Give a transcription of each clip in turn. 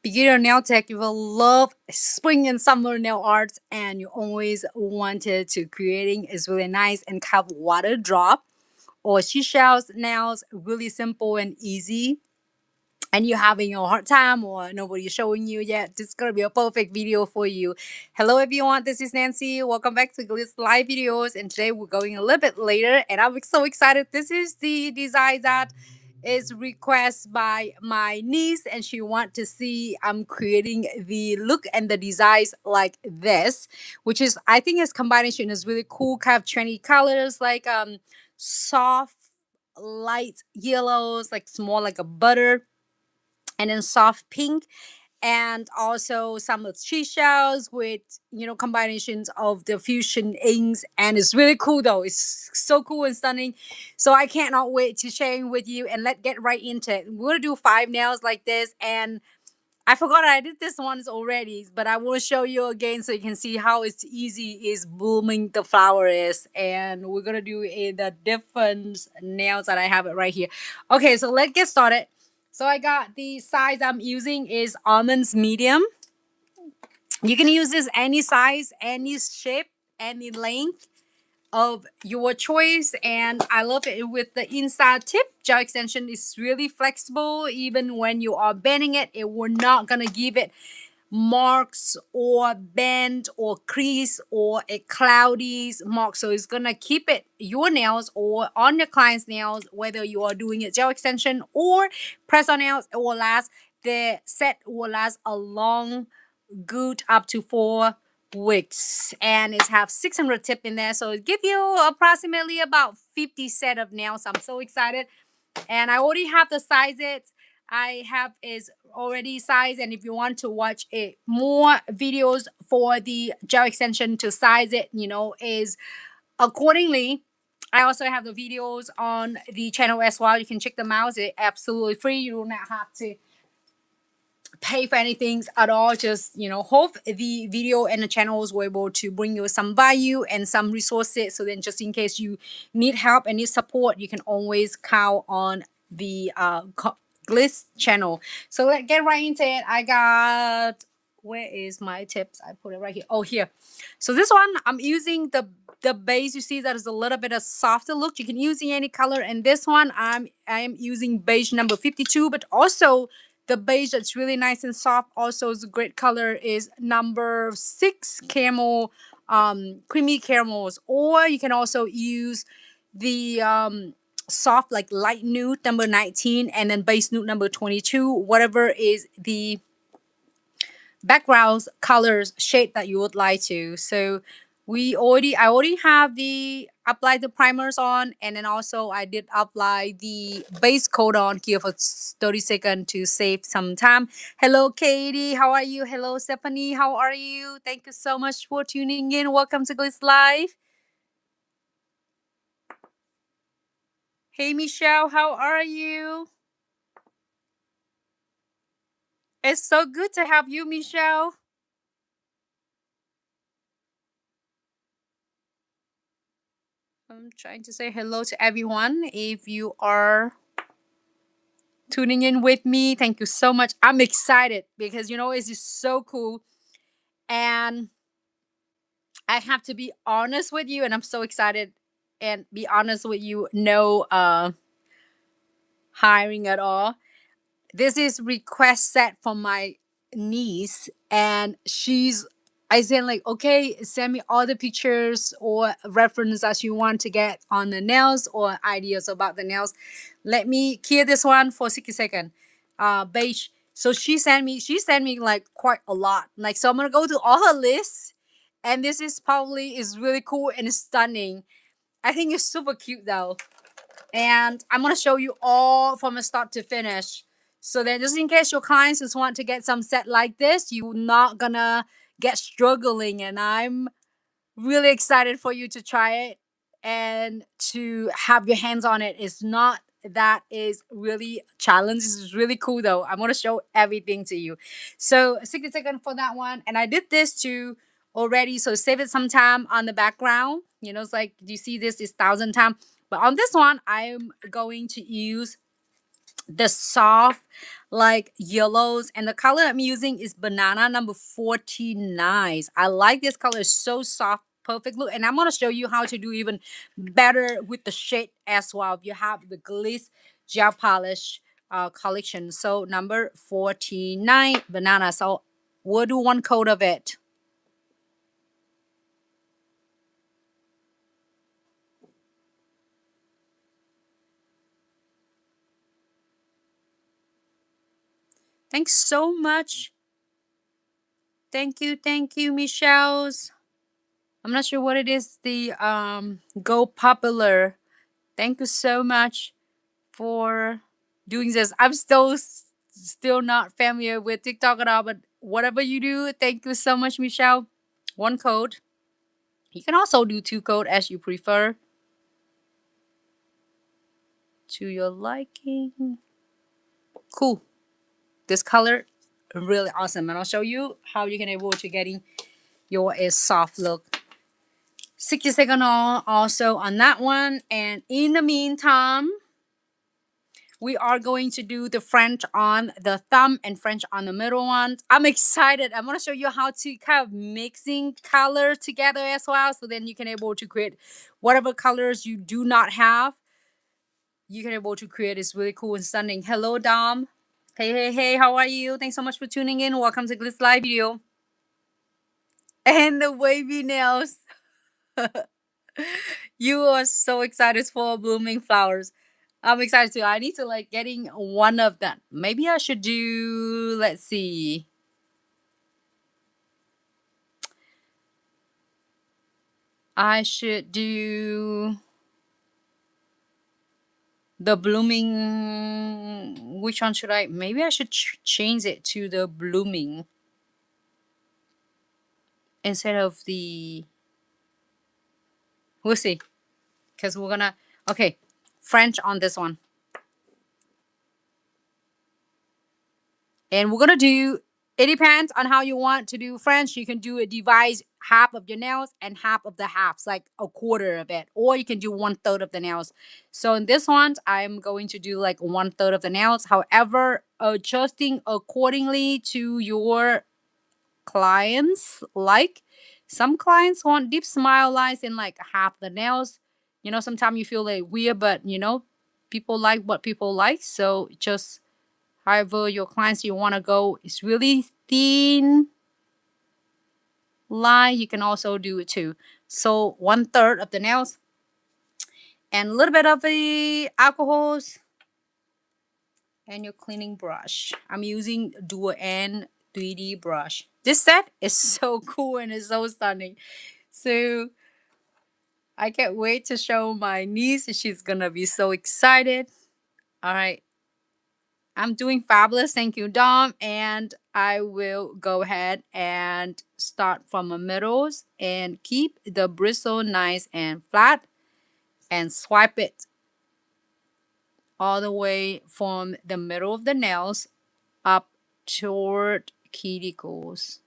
beginner nail tech, you will love spring and summer nail arts, and you always wanted to creating is really nice and have water drop or seashells nails, really simple and easy. And you're having a hard time or nobody's showing you yet, this is gonna be a perfect video for you. Hello everyone, this is Nancy. Welcome back to Glitz Live Videos, and today we're going a little bit later and I'm so excited. This is the design that is requested by my niece, and she want to see I'm creating the look and the designs like this, which is I think its combination is really cool, kind of trendy colors like soft light yellows, like small like a butter, and then soft pink, and also some of cheese shells with combinations of the fusion inks, and it's really cool though. It's so cool and stunning, so I cannot wait to sharing with you. And let's get right into it. We're gonna do 5 nails like this, and I forgot I did this once already, but I will show you again so you can see how it's easy is blooming the flower is. And we're gonna do the different nails that I have it right here. Okay, so let's get started. So I got the size I'm using is almonds medium. You can use this any size, any shape, any length of your choice. And I love it with the Insta-Tip Gel Extension. It's really flexible. Even when you are bending it, it will not gonna give it marks or bend or crease or a cloudy mark. So it's gonna keep it your nails or on your client's nails, whether you are doing a gel extension or press on nails, it will last. The set will last a long good up to 4 weeks, and it have 600 tip in there, so it give you approximately about 50 set of nails. I'm so excited, and I already have the sizes. I have is already sized, and if you want to watch it more videos for the gel extension to size it, is accordingly. I also have the videos on the channel as well. You can check them out. It's absolutely free. You do not have to pay for anything at all. Just hope the video and the channels were able to bring you some value and some resources, so then just in case you need help and need support, you can always count on the Glitz channel. So let's get right into it. I got, where is my tips? I put it right here. Oh, here. So this one I'm using the base. You see that is a little bit of softer look. You can use any color, and this one I am using beige number 52, but also the beige that's really nice and soft also is a great color is number 6 camel, creamy caramels. Or you can also use the soft like light nude number 19, and then base nude number 22, whatever is the backgrounds colors shade that you would like to. So I already have the applied the primers on, and then also I did apply the base coat on here for 30 seconds to save some time. Hello Katie, how are you? Hello Stephanie, how are you? Thank you so much for tuning in. Welcome to Glitz Live. Hey Michelle, how are you? It's so good to have you, Michelle. I'm trying to say hello to everyone. If you are tuning in with me, thank you so much. I'm excited because it's just so cool. And I have to be honest with you, and I'm so excited and be honest with you. No hiring at all. This is request set from my niece, and I said like, okay, send me all the pictures or reference as you want to get on the nails or ideas about the nails. Let me clear this one for 60 seconds. Beige. So she sent me like quite a lot. Like, so I'm gonna go to all her lists, and this is probably is really cool and stunning. I think it's super cute though, and I'm gonna show you all from the start to finish. So then, just in case your clients just want to get some set like this, you're not gonna get struggling. And I'm really excited for you to try it and to have your hands on it. It's not that is really challenge. This is really cool though. I'm gonna show everything to you. So 60 seconds for that one, and I did this too already. So save it some time on the background. It's like you see this is 1,000 times, but on this one I'm going to use the soft like yellows, and the color I'm using is banana number 49. I like this color. It's so soft, perfect look, and I'm going to show you how to do even better with the shade as well. You have the Glitz Gel Polish collection. So number 49 banana. So we'll do one coat of it. Thanks so much. Thank you, Michelle's. I'm not sure what it is. The Go Popular. Thank you so much for doing this. I'm still not familiar with TikTok at all, but whatever you do, thank you so much, Michelle. One code. You can also do two code as you prefer. To your liking. Cool. This color really awesome, and I'll show you how you can able to getting your a soft look. 60-second also on that one, and in the meantime, we are going to do the French on the thumb and French on the middle one. I'm excited. I'm going to show you how to kind of mixing color together as well. So then you can able to create whatever colors you do not have. You can able to create. It's really cool and stunning. Hello, Dom. Hey. How are you? Thanks so much for tuning in. Welcome to Glitz Live video. And the wavy nails. You are so excited for blooming flowers. I'm excited too. I need to like getting one of them. Maybe I should do, let's see. I should do the blooming. Which one should I? Maybe I should change it to the blooming instead of the. We'll see. Because we're gonna. Okay. French on this one. And we're gonna do, it depends on how you want to do French. You can do a divide half of your nails and half of the halves, like a quarter of it. Or you can do 1/3 of the nails. So in this one, I'm going to do like 1/3 of the nails. However, adjusting accordingly to your clients. Like some clients want deep smile lines in like half the nails. You know, sometimes you feel like weird, but you know, people like what people like. So just however your clients you want to go is really thin line, you can also do it too. So 1/3 of the nails and a little bit of the alcohols and your cleaning brush. I'm using dual N 3D brush. This set is so cool and it's so stunning. So I can't wait to show my niece. She's gonna be so excited. All right, I'm doing fabulous. Thank you, Dom. And I will go ahead and start from the middles and keep the bristle nice and flat and swipe it all the way from the middle of the nails up toward cuticles.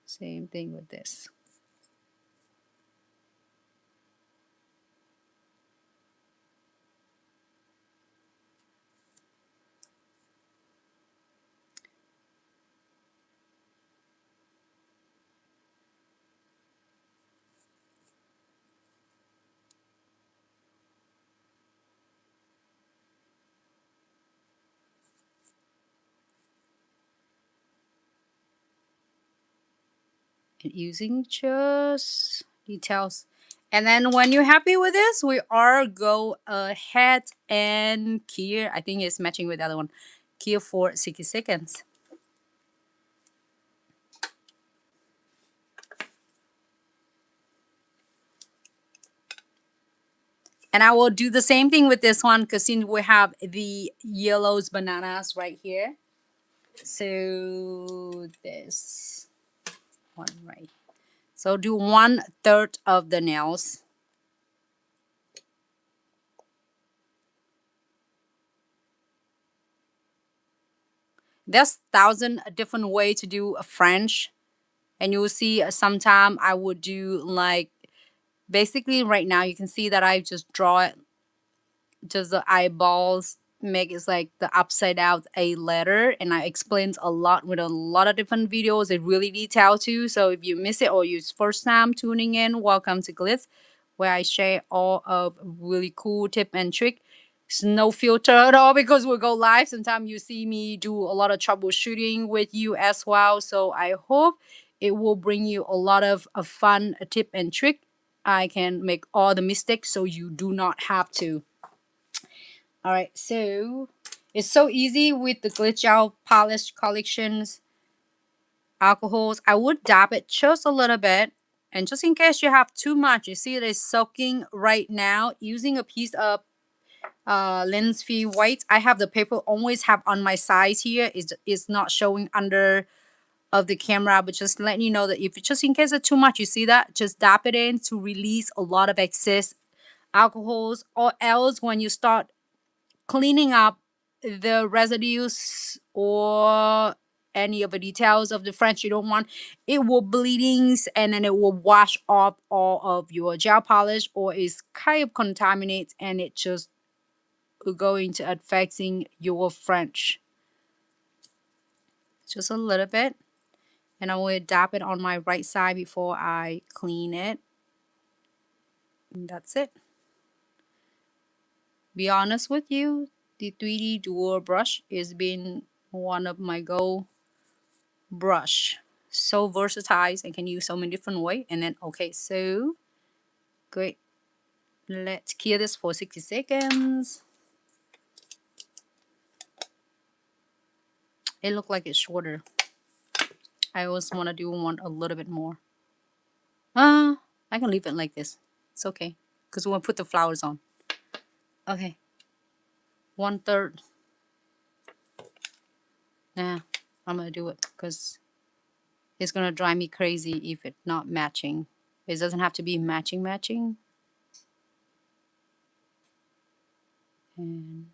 Same thing with this. And using just details. And then when you're happy with this, we are go ahead and cure. I think it's matching with the other one. Cure for 60 seconds. And I will do the same thing with this one because since we have the yellows bananas right here. So this one right. So do 1/3 of the nails. There's 1,000 different way to do a French. And you'll see sometime I would do like, basically right now you can see that I just draw it just the eyeballs make it like the upside down A letter, and I explained a lot with a lot of different videos. It really detailed too. So if you miss it or you first time tuning in, welcome to Glitz, where I share all of really cool tip and trick. It's no filter at all because we go live. Sometimes you see me do a lot of troubleshooting with you as well. So I hope it will bring you a lot of fun tip and trick. I can make all the mistakes so you do not have to. All right, so it's so easy with the Glitz Gel polish collections alcohols. I would dab it just a little bit, and just in case you have too much, you see it is soaking right now. Using a piece of lens free white, I have the paper always have on my sides here. It's not showing under of the camera, but just letting you know that if just in case of too much, you see that, just dab it in to release a lot of excess alcohols, or else when you start cleaning up the residues or any of the details of the French you don't want, it will bleedings and then it will wash off all of your gel polish, or is kind of contaminates and it just going to affecting your French. Just a little bit, and I will dab it on my right side before I clean it. And that's it. Be honest with you, the 3D Dual brush has been one of my go brush. So versatile and can use so many different ways. And then okay, so great. Let's clear this for 60 seconds. It looked like it's shorter. I always want to do one a little bit more. I can leave it like this. It's okay. Because we want to put the flowers on. Okay. 1/3. Yeah, I'm going to do it because it's going to drive me crazy if it's not matching. It doesn't have to be matching. And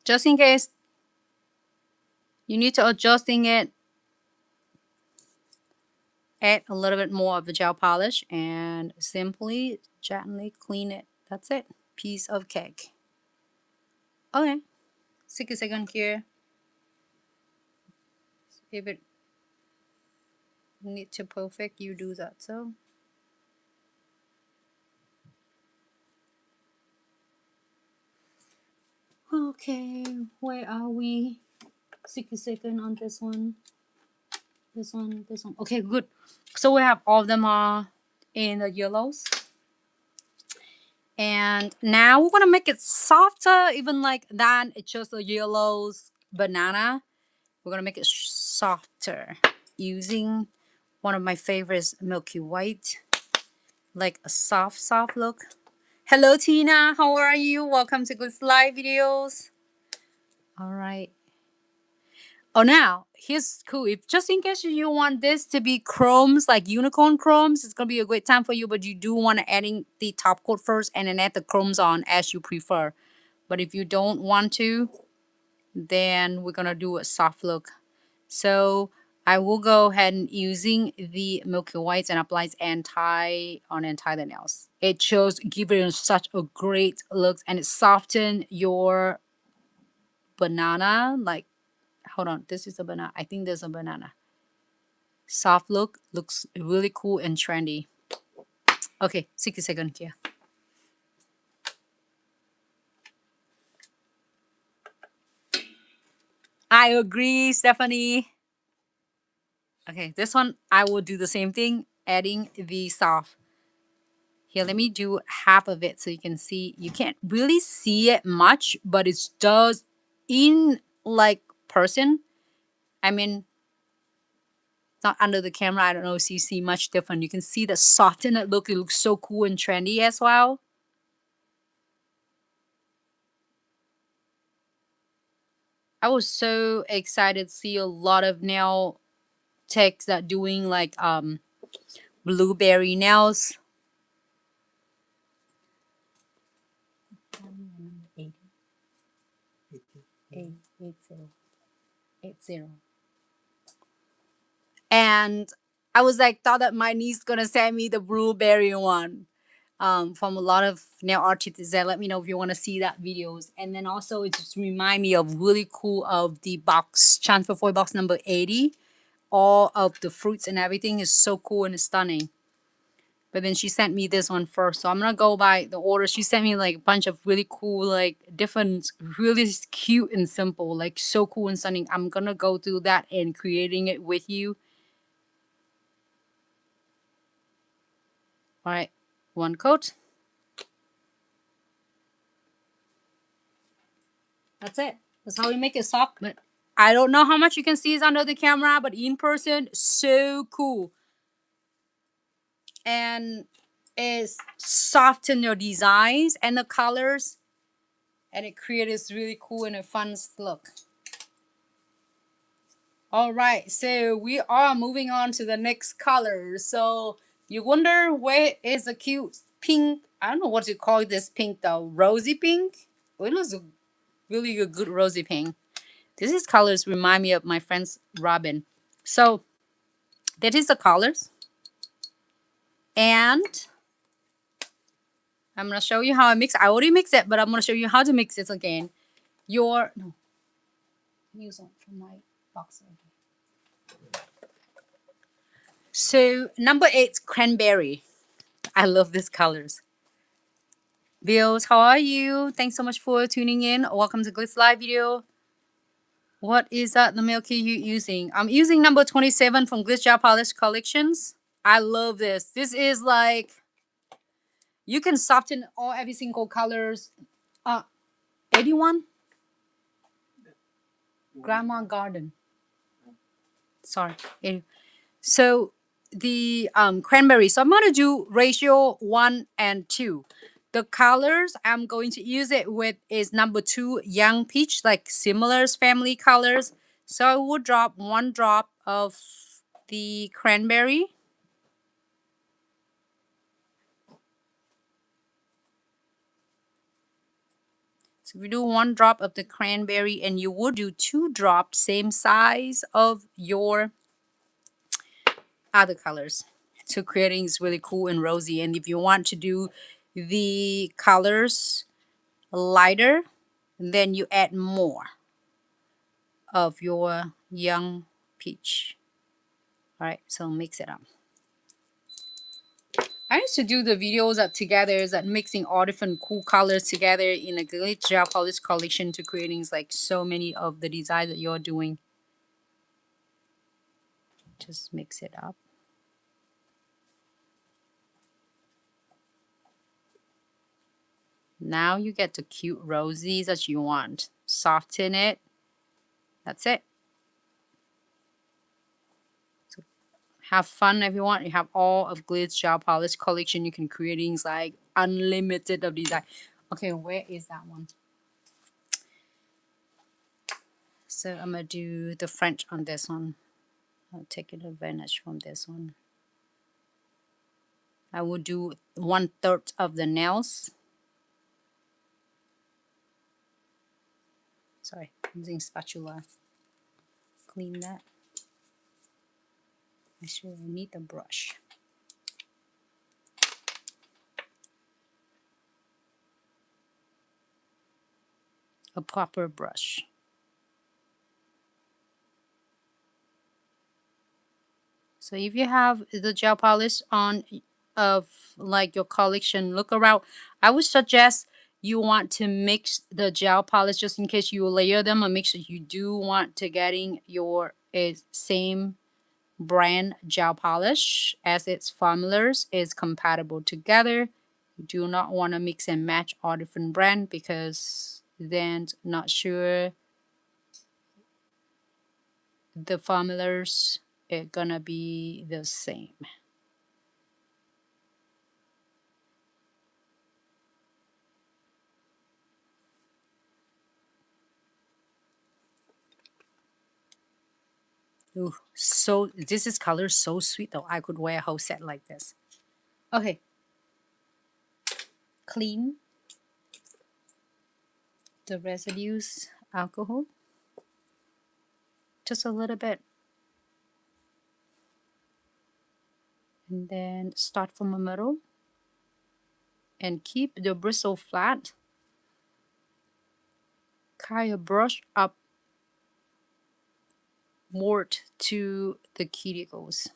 just in case you need to adjusting it, add a little bit more of the gel polish and simply gently clean it. That's it. Piece of cake. Okay. 60 seconds here. If it need to perfect, you do that. So okay, where are we? 60 seconds on this one. This one. Okay, good. So we have all of them in the yellows. And now we're gonna make it softer, even like that. It's just a yellows banana. We're gonna make it softer using one of my favorites, Milky White. Like a soft look. Hello Tina, how are you? Welcome to Glitz Live videos. All right. Oh, now here's cool. If just in case you want this to be chromes, like unicorn chromes, it's gonna be a great time for you. But you do want to adding the top coat first and then add the chromes on as you prefer. But if you don't want to, then we're gonna do a soft look. So I will go ahead and using the Milky Whites and applies anti the nails. It shows give it such a great look and it soften your banana. Like, hold on, this is a banana. I think there's a banana. Soft look, looks really cool and trendy. Okay, 60 seconds here. I agree, Stephanie. Okay, this one I will do the same thing, adding the soft. Here, let me do half of it so you can see. You can't really see it much, but it does in like person. I mean, it's not under the camera. I don't know if you see much different. You can see the softened look. It looks so cool and trendy as well. I was so excited to see a lot of nail techs that doing like blueberry nails. 8080. And I was like, thought that my niece gonna send me the blueberry one. From a lot of nail artists that let me know if you want to see that videos. And then also it just remind me of really cool of the box transfer foil box number 80. All of the fruits and everything is so cool and stunning. But then she sent me this one first, so I'm gonna go by the order. She sent me like a bunch of really cool, like different, really cute and simple, like so cool and stunning. I'm gonna go through that and creating it with you. All right, one coat. That's it. That's how we make it soft. But I don't know how much you can see is under the camera, but in person, so cool. And it's soften your designs and the colors, and it creates this really cool and a fun look. All right, so we are moving on to the next color. So you wonder where is a cute pink? I don't know what to call this pink though. Rosy pink. It looks really a good rosy pink. These colors remind me of my friend's Robin. So that is the colors. And I'm going to show you how I mix. I already mixed it, but I'm going to show you how to mix it again. No. Use one from my box. So number 8, cranberry. I love these colors. Bills, how are you? Thanks so much for tuning in. Welcome to Glitz Live video. What is that the milk you using? I'm using number 27 from Glitz Gel Polish Collections. I love this. This is like, you can soften every single colors. 81? Grandma Garden. Sorry. So the cranberry. So I'm going to do ratio 1 and 2. The colors I'm going to use it with is number 2, Young Peach, like similar family colors. So I will drop 1 drop of the cranberry. So if you do 1 drop of the cranberry, and you would do 2 drops, same size of your other colors. So creating is really cool and rosy. And if you want to do the colors lighter, then you add more of your young peach. All right, so mix it up. I used to do the videos that together that mixing all different cool colors together in a Glitz Gel Polish collection to creating like so many of the designs that you're doing. Just mix it up. Now you get the cute rosies that you want. Soften it. That's it. So have fun if you want. You have all of Glitz Gel Polish collection. You can create things like unlimited of design. Okay, where is that one? So I'm gonna do the French on this one. I'll take advantage from this one. I will do 1/3 of the nails. Sorry, I'm using spatula. Clean that. Make sure I need the brush. A proper brush. So if you have the gel polish on of like your collection, look around. I would suggest you want to mix the gel polish just in case you layer them, and make sure you do want to getting your same brand gel polish as its formulas is compatible together. You do not want to mix and match all different brand, because then not sure the formulas are gonna be the same. Ooh, so this is color so sweet though. I could wear a whole set like this. Okay. Clean the residues alcohol. just a little bit. And then start from the middle and keep the bristle flat. Kind of brush up more to the cuticles.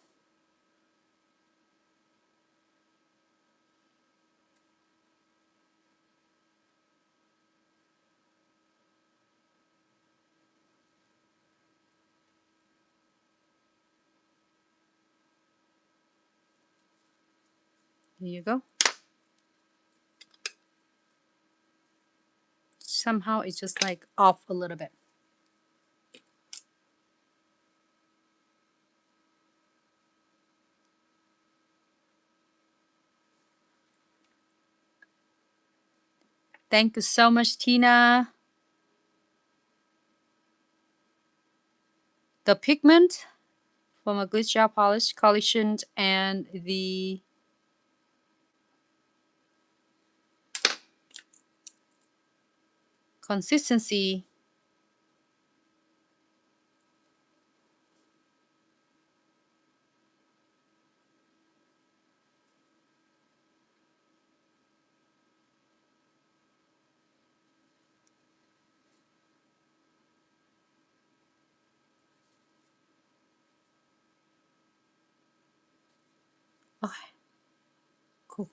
There you go. Somehow it's just like off a little bit. Thank you so much, Tina. The pigment from a Glitz Gel Polish collection and the consistency okay, cool.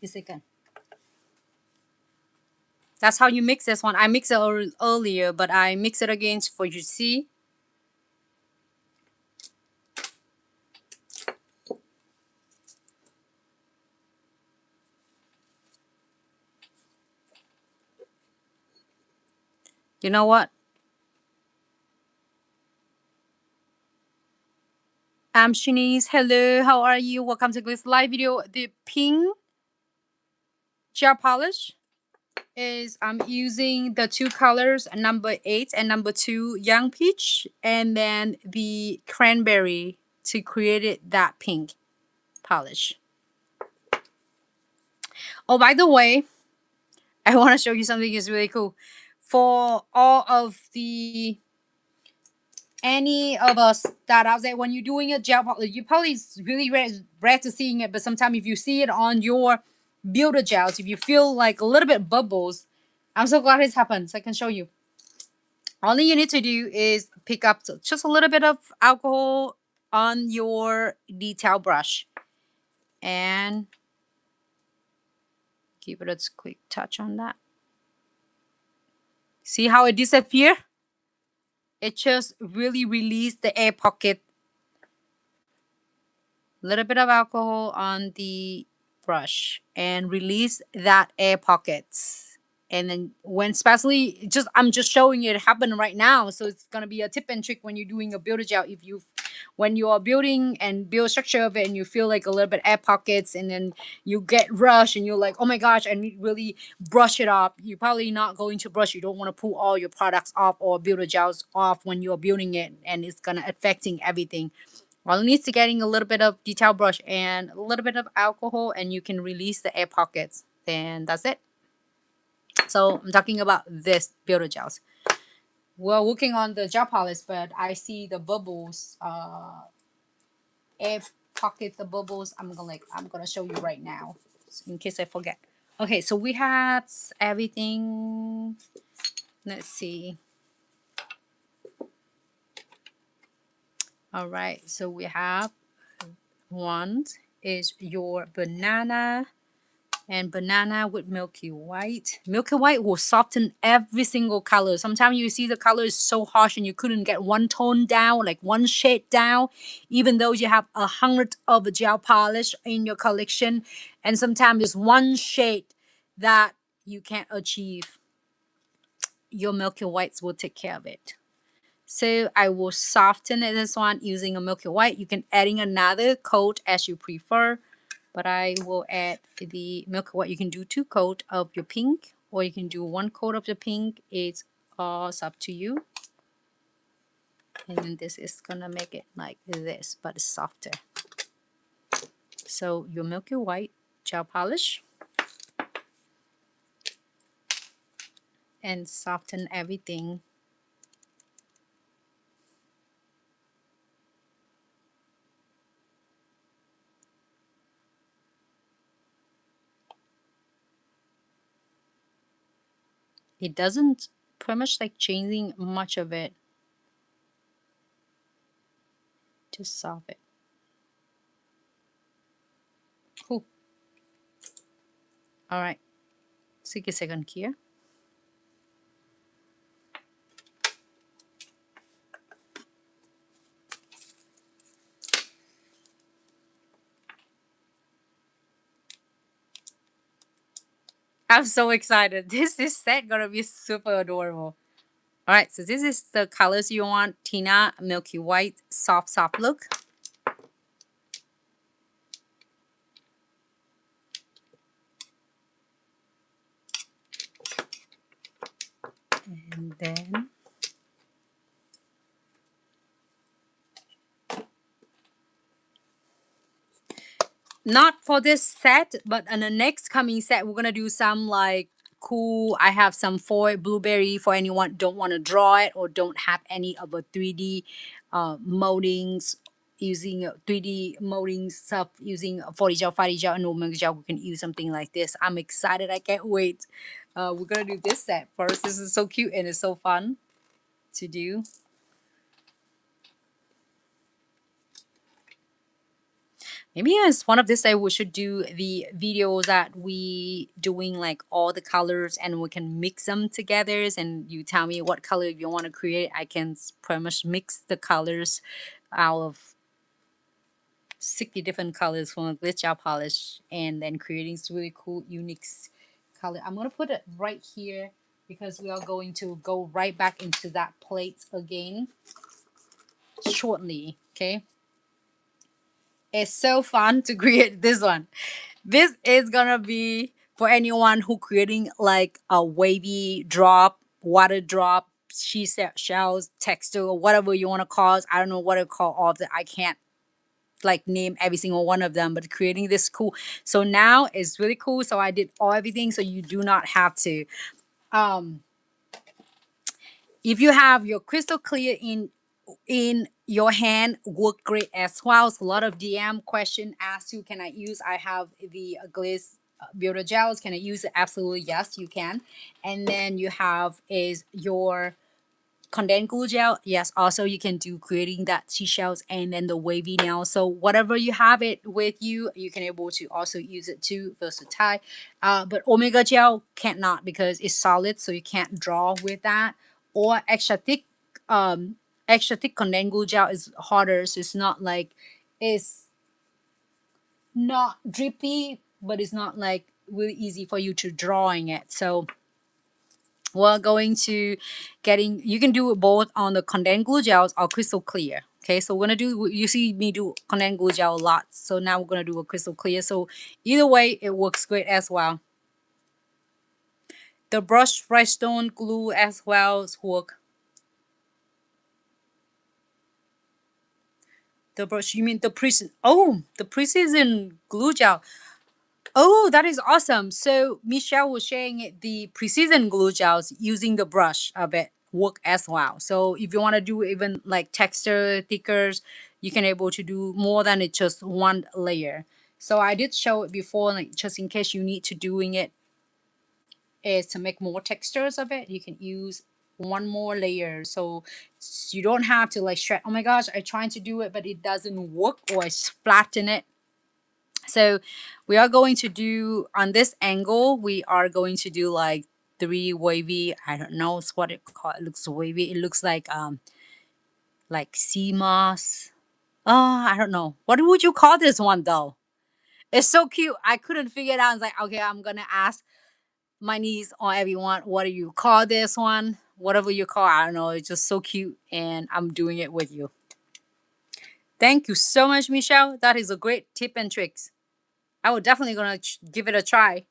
Second. That's how you mix this one. I mixed it earlier, but I mix it again for you to see. You know what? I'm Shanice. Hello, how are you? Welcome to Glitz live video. The pink gel polish is I'm using the two colors, number 8 and number 2 young peach, and then the cranberry to create it that pink polish. Oh, by the way, I want to show you something is really cool. For all of the any of us that out there, when you're doing a gel polish, you probably is really rare to seeing it, but sometimes if you see it on your builder gels, if you feel like a little bit bubbles, I'm so glad this happened. So I can show you. All you need to do is pick up just a little bit of alcohol on your detail brush and give it a quick touch on that. See how it disappeared? It just really released the air pocket. A little bit of alcohol on the brush and release that air pockets. And then when especially just I'm just showing it happen right now, so it's gonna be a tip and trick when you're doing a builder gel. If you when you are building and build structure of it and you feel like a little bit air pockets and then you get rushed and you're like, oh my gosh, I need really brush it off. You're probably not going to brush. You don't want to pull all your products off or builder gels off when you're building it, and it's gonna affecting everything. All it needs to getting a little bit of detail brush and a little bit of alcohol, and you can release the air pockets. Then that's it. So I'm talking about this builder gels. We're working on the gel polish, but I see the bubbles, air pocket, the bubbles. I'm gonna show you right now, in case I forget. Okay, so we had everything. Let's see. All right, so we have one is your banana and banana with milky white. Milky white will soften every single color. Sometimes you see the color is so harsh and you couldn't get one tone down, like one shade down, even though you have 100 of gel polish in your collection. And sometimes there's one shade that you can't achieve. Your milky whites will take care of it. So I will soften this one using a milky white. You can adding another coat as you prefer, but I will add the milky white. You can do 2 coat of your pink, or you can do 1 coat of the pink. It's all up to you. And then this is gonna make it like this, but softer. So your milky white gel polish and soften everything. It doesn't pretty much like changing much of it. Just soft it. Cool. All right. Take a second here. I'm so excited. This set gonna be super adorable. All right, so this is the colors you want. Tina, milky white, soft look. And then not for this set, but on the next coming set, we're gonna do some like cool. I have some foil blueberry for anyone don't want to draw it or don't have any of a 3D moldings using 3D molding stuff using 40 gel, 50 gel, and omega gel. We can use something like this. I'm excited. I can't wait. We're gonna do this set first. This is so cute and it's so fun to do. Maybe as one of this day we should do the videos that we doing like all the colors and we can mix them together and you tell me what color you want to create. I can pretty much mix the colors out of 60 different colors from a glitch gel polish and then creating this really cool unique color. I'm going to put it right here because we are going to go right back into that plate again shortly. Okay. It's so fun to create this one. This is gonna be for anyone who creating like a wavy drop, water drop, shells, texture, or whatever you want to call it. I don't know what to call all of them. I can't like name every single one of them, but creating this cool. So now it's really cool. So I did everything so you do not have to. If you have your crystal clear in your hand, work great as well. So a lot of DM question asked you, can I use? I have the Glitz Builder Gels. Can I use it? Absolutely yes, you can. And then you have is your condensed glue gel. Yes, also you can do creating that seashells and then the wavy nail. So whatever you have it with you, you can able to also use it too, versatile. But omega gel can't not because it's solid, so you can't draw with that. Or extra thick condensed glue gel is harder, so it's not like it's not drippy, but it's not like really easy for you to drawing it. So we're going to getting, you can do it both on the condensed glue gels or crystal clear. Okay, so we're gonna do, you see me do condensed glue gel a lot, so now we're gonna do a crystal clear. So either way it works great as well. The brush rhinestone glue as well work. The brush, you mean the precision? Oh, the precision glue gel. Oh, that is awesome. So Michelle was sharing it, the precision glue gels using the brush of it work as well. So if you want to do even like texture thickers, you can able to do more than it just one layer. So I did show it before, like just in case you need to doing it is to make more textures of it, you can use one more layer. So you don't have to like stretch. Oh my gosh, I'm trying to do it, but it doesn't work or it's flatten it. So we are going to do on this angle, we are going to do like 3 wavy. I don't know what it called. It looks wavy. It looks like sea moss. Oh, I don't know. What would you call this one though? It's so cute. I couldn't figure it out. I was like, okay, I'm gonna ask my niece or everyone, what do you call this one? Whatever you call, I don't know. It's just so cute, and I'm doing it with you. Thank you so much, Michelle. That is a great tip and tricks. I would definitely gonna give it a try.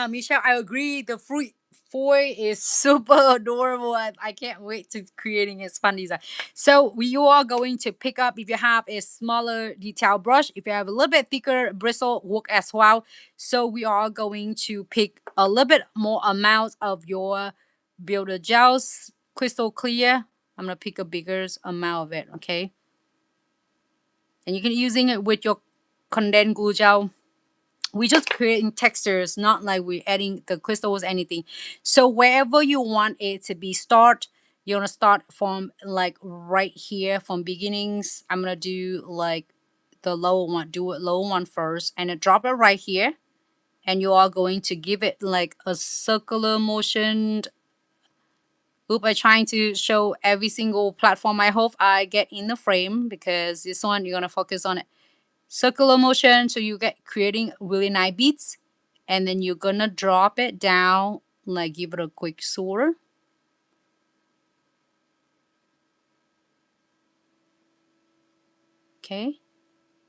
Michelle, I agree. The fruit foil is super adorable. I can't wait to creating its fun design. So we you are going to pick up if you have a smaller detail brush. If you have a little bit thicker bristle, work as well. So we are going to pick a little bit more amount of your Builder Gels, crystal clear. I'm gonna pick a bigger amount of it, okay? And you can using it with your condensed glue gel. We just creating textures, not like we're adding the crystals or anything. So wherever you want it to be start, you're gonna start from like right here from beginnings. I'm gonna do like the lower one, do it lower one first, and then drop it right here. And you are going to give it like a circular motion. Oop, I'm trying to show every single platform. I hope I get in the frame because this one you're gonna focus on it. Circular motion, so you get creating really nice beats, and then you're gonna drop it down, like give it a quick swirl. Okay,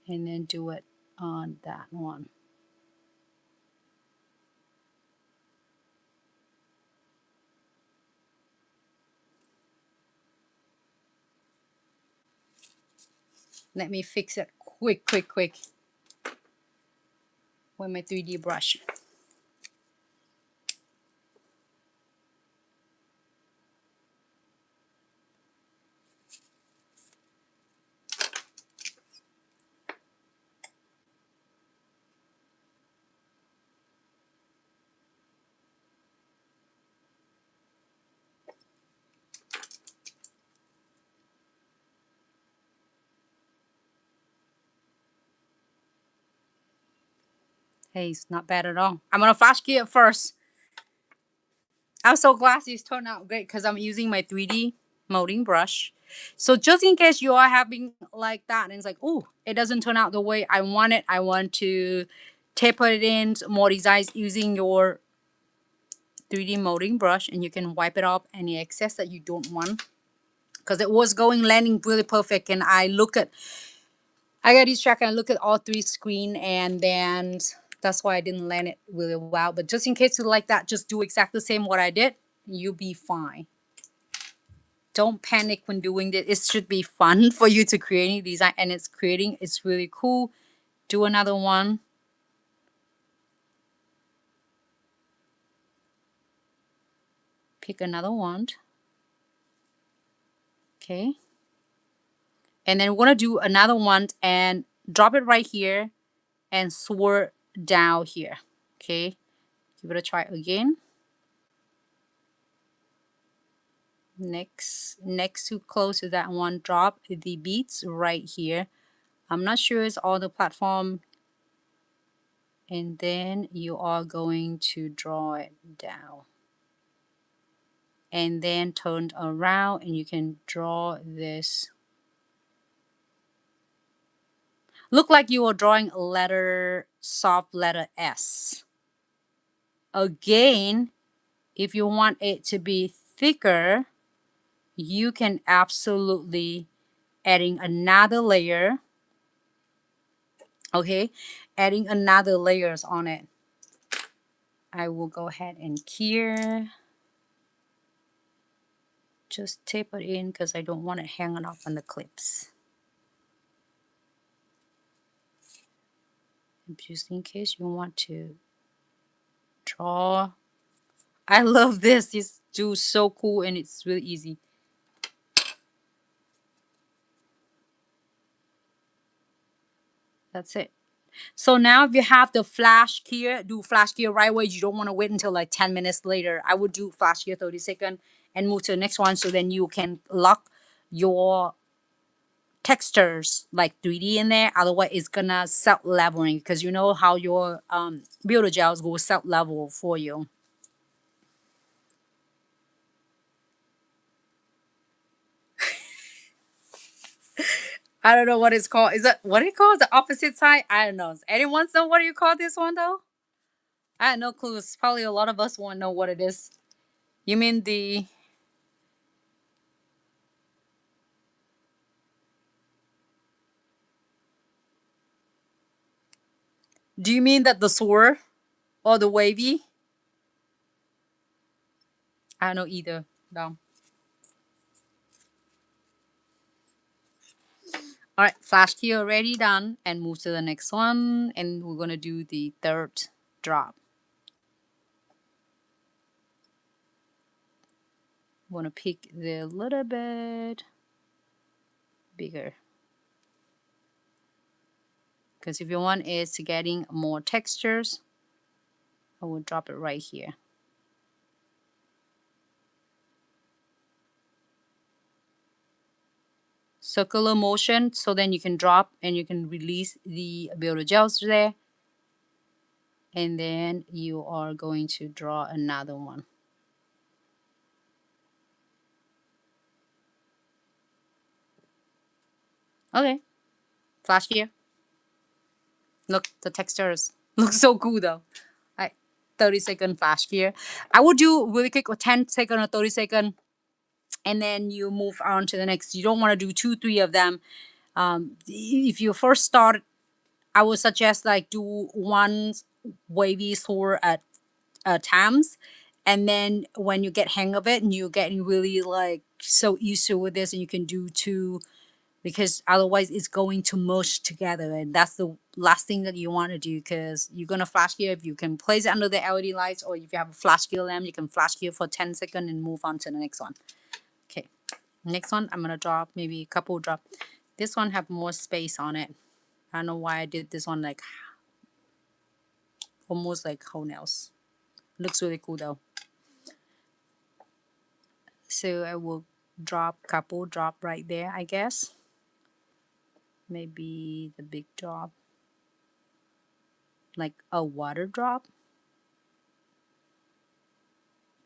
and then do it on that one. Let me fix it quick with my 3D brush. Hey, it's not bad at all. I'm gonna flash key it first. I'm so glad these turned out great because I'm using my 3D molding brush. So just in case you are having like that and it's like, oh, it doesn't turn out the way I want it, I want to taper it in more designs using your 3D molding brush, and you can wipe it off any excess that you don't want. Because it was going landing really perfect, and I got distracted and look at all three screen, and then that's why I didn't land it really well. But just in case you like that, just do exactly the same what I did. You'll be fine. Don't panic when doing this. It should be fun for you to create a design, and it's really cool. Do another one. Pick another one. Okay. And then we're gonna do another one and drop it right here and swirl down here. Okay. Give it a try again. Next to close to that one, drop the beads right here. I'm not sure it's all the platform. And then you are going to draw it down. And then turn around and you can draw this. Look like you are drawing a letter, soft letter S. Again, if you want it to be thicker, you can absolutely adding another layer. Okay, adding another layers on it. I will go ahead and here. Just tape it in because I don't want it hanging up on the clips. Just in case you want to draw. I love this. This do so cool and it's really easy. That's it. So now if you have the flash here, do flash here right away. You don't want to wait until like 10 minutes later. I would do flash here 30 seconds and move to the next one so then you can lock your textures like 3D in there. Otherwise it's gonna self-leveling because you know how your Builder Gels go self-level for you. I don't know what it's called. Is it what it called? The opposite side? I don't know. Does anyone know what you call this one though? I have no clue. It's probably a lot of us won't know what it is. You mean the do you mean that the sword or the wavy? I don't know either. No. All right, flash key already done, and move to the next one, and we're gonna do the third drop. I'm gonna pick the little bit bigger, because if you want is getting more textures, I will drop it right here. Circular motion, so then you can drop and you can release the Builder Gels there. And then you are going to draw another one. Okay, flash here. Look, the textures look so cool though. 30-second flash here. I will do really quick, or 10-second or 30-second, and then you move on to the next. You don't want to do 2-3 of them. If you first start, I would suggest like do one wavy swirl at times, and then when you get hang of it and you're getting really like so used to with this, and you can do 2, because otherwise it's going to mush together, and that's the last thing that you want to do, because you're going to flash gear. If you can place it under the LED lights, or if you have a flash gear lamp, you can flash gear for 10 seconds and move on to the next one. Okay, next one I'm going to drop maybe a couple drop. This one have more space on it. I don't know why I did this one like almost like whole nails. Looks really cool though. So I will drop couple drop right there, I guess. Maybe the big drop, like a water drop.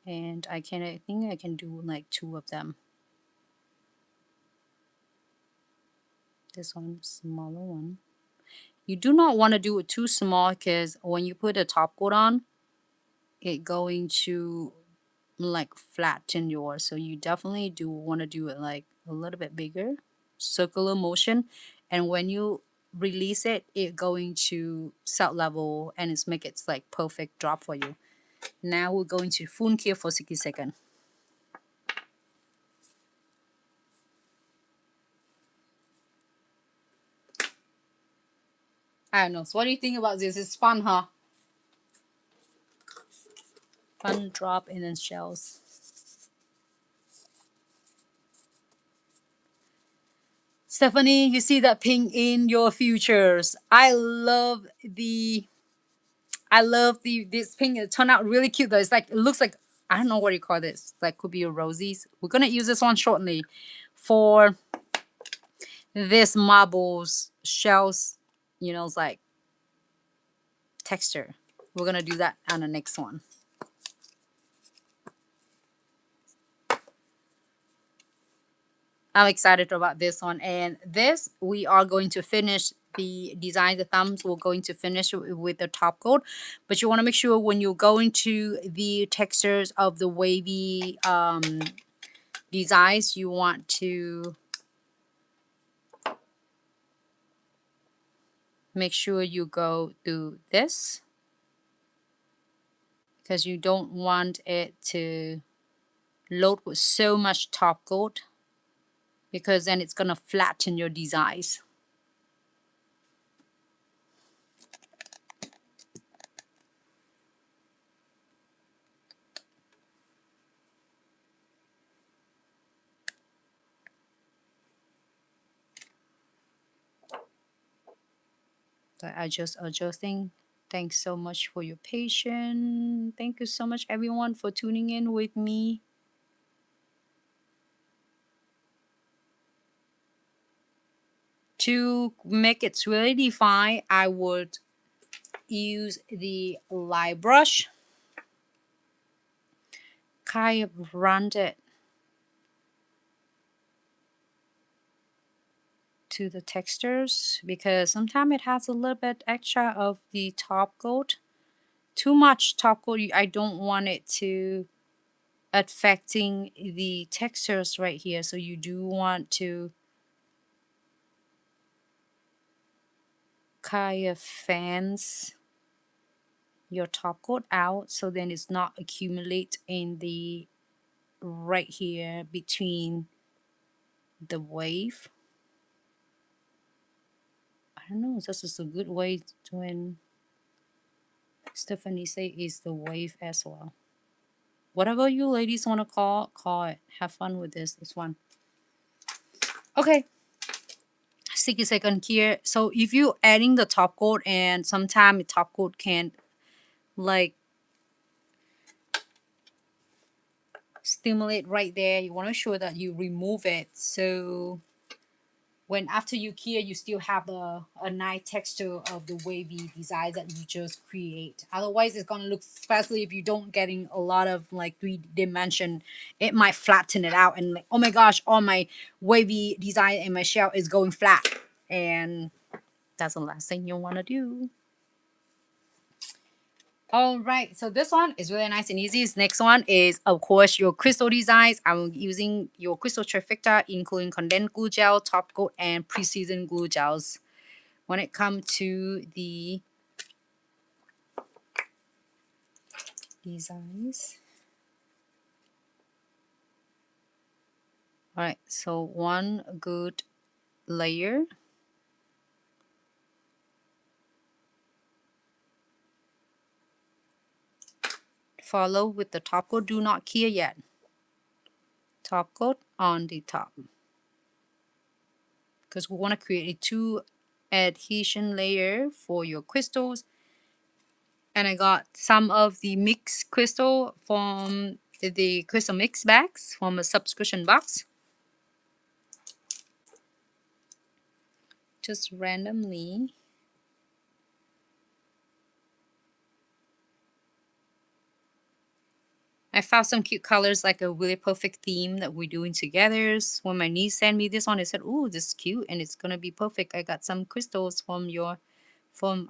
And I think I can do like 2 of them. This one, smaller one. You do not want to do it too small, because when you put a top coat on, it going to like flatten yours. So you definitely do want to do it like a little bit bigger, circular motion, and when you release it, it going to set level and it's make it like perfect drop for you. Now we're going to phone care for 60 seconds. I don't know. So what do you think about this? It's fun, huh? Fun drop and then shells. Stephanie, you see that pink in your futures. I love this pink. It turned out really cute though. It's like, it looks like, I don't know what you call this. Like could be a rosies. We're gonna use this one shortly for this marbles shells, it's like texture. We're gonna do that on the next one. I'm excited about this one. And this, we are going to finish the design, the thumbs, we're going to finish with the top coat. But you want to make sure when you go into the textures of the wavy designs, you want to make sure you go through this, because you don't want it to load with so much top coat, because then it's going to flatten your designs. So I just adjusting. Thanks so much for your patience. Thank you so much everyone for tuning in with me. To make it really defined, I would use the light brush, kind of round it to the textures, because sometimes it has a little bit extra of the top coat. Too much top coat, I don't want it to affecting the textures right here. So you do want to kind of fans your top coat out, so then it's not accumulate in the right here between the wave. I don't know, this is a good way to when Stephanie say is the wave as well. Whatever you ladies want to call it. Have fun with this. It's fun. Okay. 60-second here. So if you adding the top coat and sometimes the top coat can't like stimulate right there, you want to make sure that you remove it. So when after you cure, you still have a nice texture of the wavy design that you just create. Otherwise, it's gonna look, especially if you don't getting a lot of like 3 dimension, it might flatten it out and like, oh my gosh, all my wavy design in my shell is going flat, and that's the last thing you want to do. All right, so this one is really nice and easy. This next one is, of course, your crystal designs. I'm using your crystal trifecta, including condensed glue gel, top coat, and pre-seasoned glue gels. When it comes to the designs. All right, so one good layer. Follow with the top coat. Do not cure yet. Top coat on the top. Because we want to create a 2 adhesion layer for your crystals. And I got some of the mixed crystal from the crystal mix bags from a subscription box. Just randomly. I found some cute colors, like a really perfect theme that we're doing together. When my niece sent me this one, I said, "Oh, this is cute and it's gonna be perfect." I got some crystals from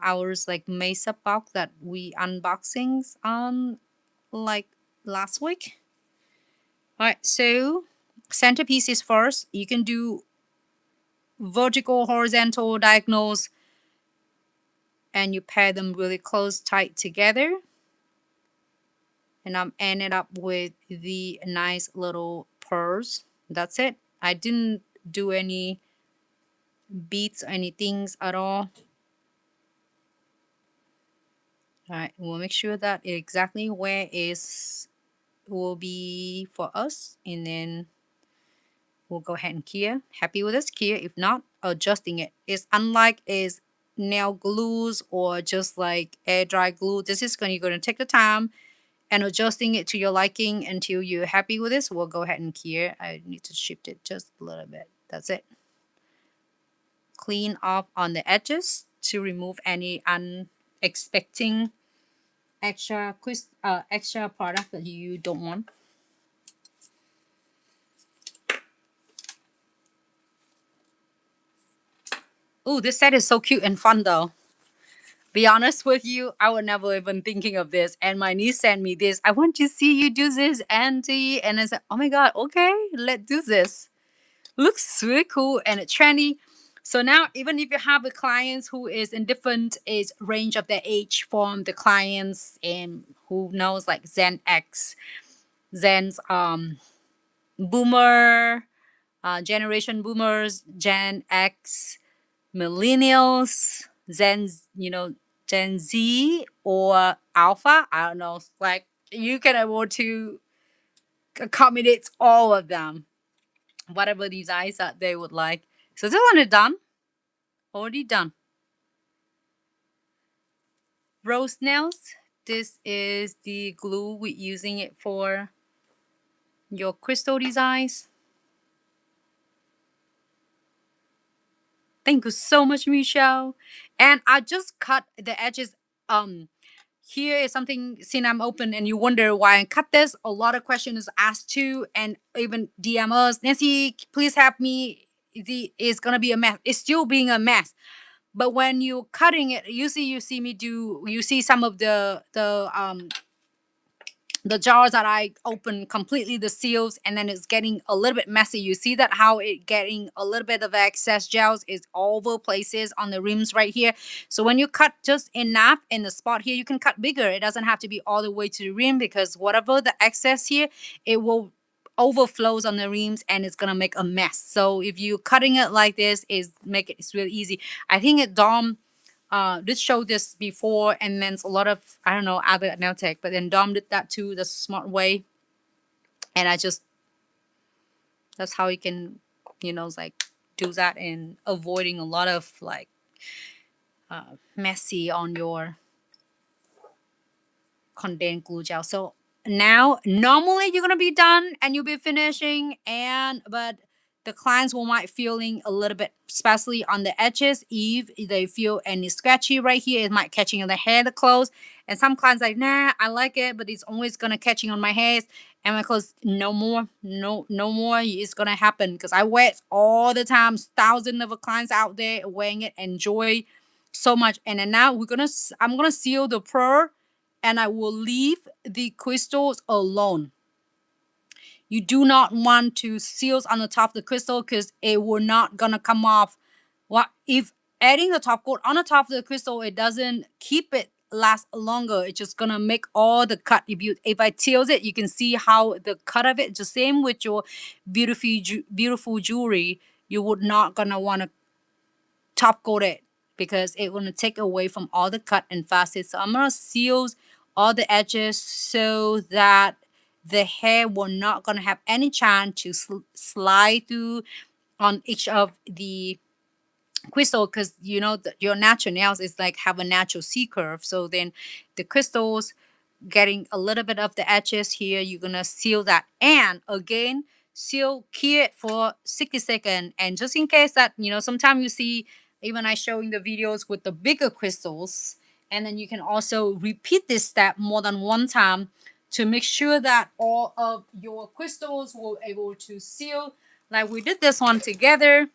ours like Mesa box that we unboxings on like last week. All right, so centerpiece is first. You can do vertical, horizontal, diagonals, and you pair them really close, tight together. And I'm ending up with the nice little pearls. That's it. I didn't do any beads or anything at all. All right, we'll make sure that exactly where is will be for us, and then we'll go ahead and cure. Happy with this cure? If not, adjusting it. It's unlike is nail glues or just like air dry glue. This is you're going to take the time and adjusting it to your liking until you're happy with this. We'll go ahead and cure. I need to shift it just a little bit. That's it. Clean off on the edges to remove any unexpected extra product that you don't want. Oh, this set is so cute and fun though. Be honest with you, I was never even thinking of this. And my niece sent me this. I want to see you do this, Auntie. And I said, oh my God, okay, let's do this. Looks really cool and trendy. So now, even if you have a client who is in different age range of their age, from the clients and who knows like Gen X, Zen's boomer, generation boomers, Gen X, millennials, Gen Z or Alpha. I don't know. Like you can able to accommodate all of them, whatever designs that they would like. So this one is done. Already done. Rose nails. This is the glue we're using it for your crystal designs. Thank you so much, Michelle. And I just cut the edges. Here is something, since I'm open and you wonder why I cut this. A lot of questions asked too, and even DM us, Nancy, please help me. It's gonna be a mess. It's still being a mess. But when you're cutting it, usually you see some of the jars that I open completely the seals, and then it's getting a little bit messy. You see that how it getting a little bit of excess gels is all over places on the rims right here. So when you cut just enough in the spot here, you can cut bigger. It doesn't have to be all the way to the rim, because whatever the excess here, it will overflows on the rims and it's gonna make a mess. So if you cutting it like this, it's really easy. I think Dom this showed this before, and then a lot of, I don't know, other nail tech, but then Dom did that too. That's a smart way, and that's how you can, like do that and avoiding a lot of like messy on your condensed glue gel. So now normally you're gonna be done and you'll be finishing, but the clients will might feeling a little bit, especially on the edges. If they feel any scratchy right here, it might catching on the hair, the clothes. And some clients like, nah, I like it, but it's always gonna catching on my hairs and my clothes. No more, no more. It's gonna happen because I wear it all the time. Thousands of clients out there wearing it, enjoy so much. And then now I'm gonna seal the pearl, and I will leave the crystals alone. You do not want to seal on the top of the crystal because it will not gonna come off. What if adding the top coat on the top of the crystal, it doesn't keep it last longer. It's just gonna make all the cut. If I tilt it, you can see how the cut of it. The same with your beautiful jewelry. You would not gonna want to top coat it because it will take away from all the cut and facets. So I'm gonna seal all the edges so that the hair will not gonna have any chance to slide through on each of the crystal, because your natural nails is like have a natural C curve. So then the crystals getting a little bit of the edges here, you're gonna seal that, and again key it for 60 seconds. And just in case that sometimes you see even I showing the videos with the bigger crystals, and then you can also repeat this step more than one time to make sure that all of your crystals will able to seal like we did this one together.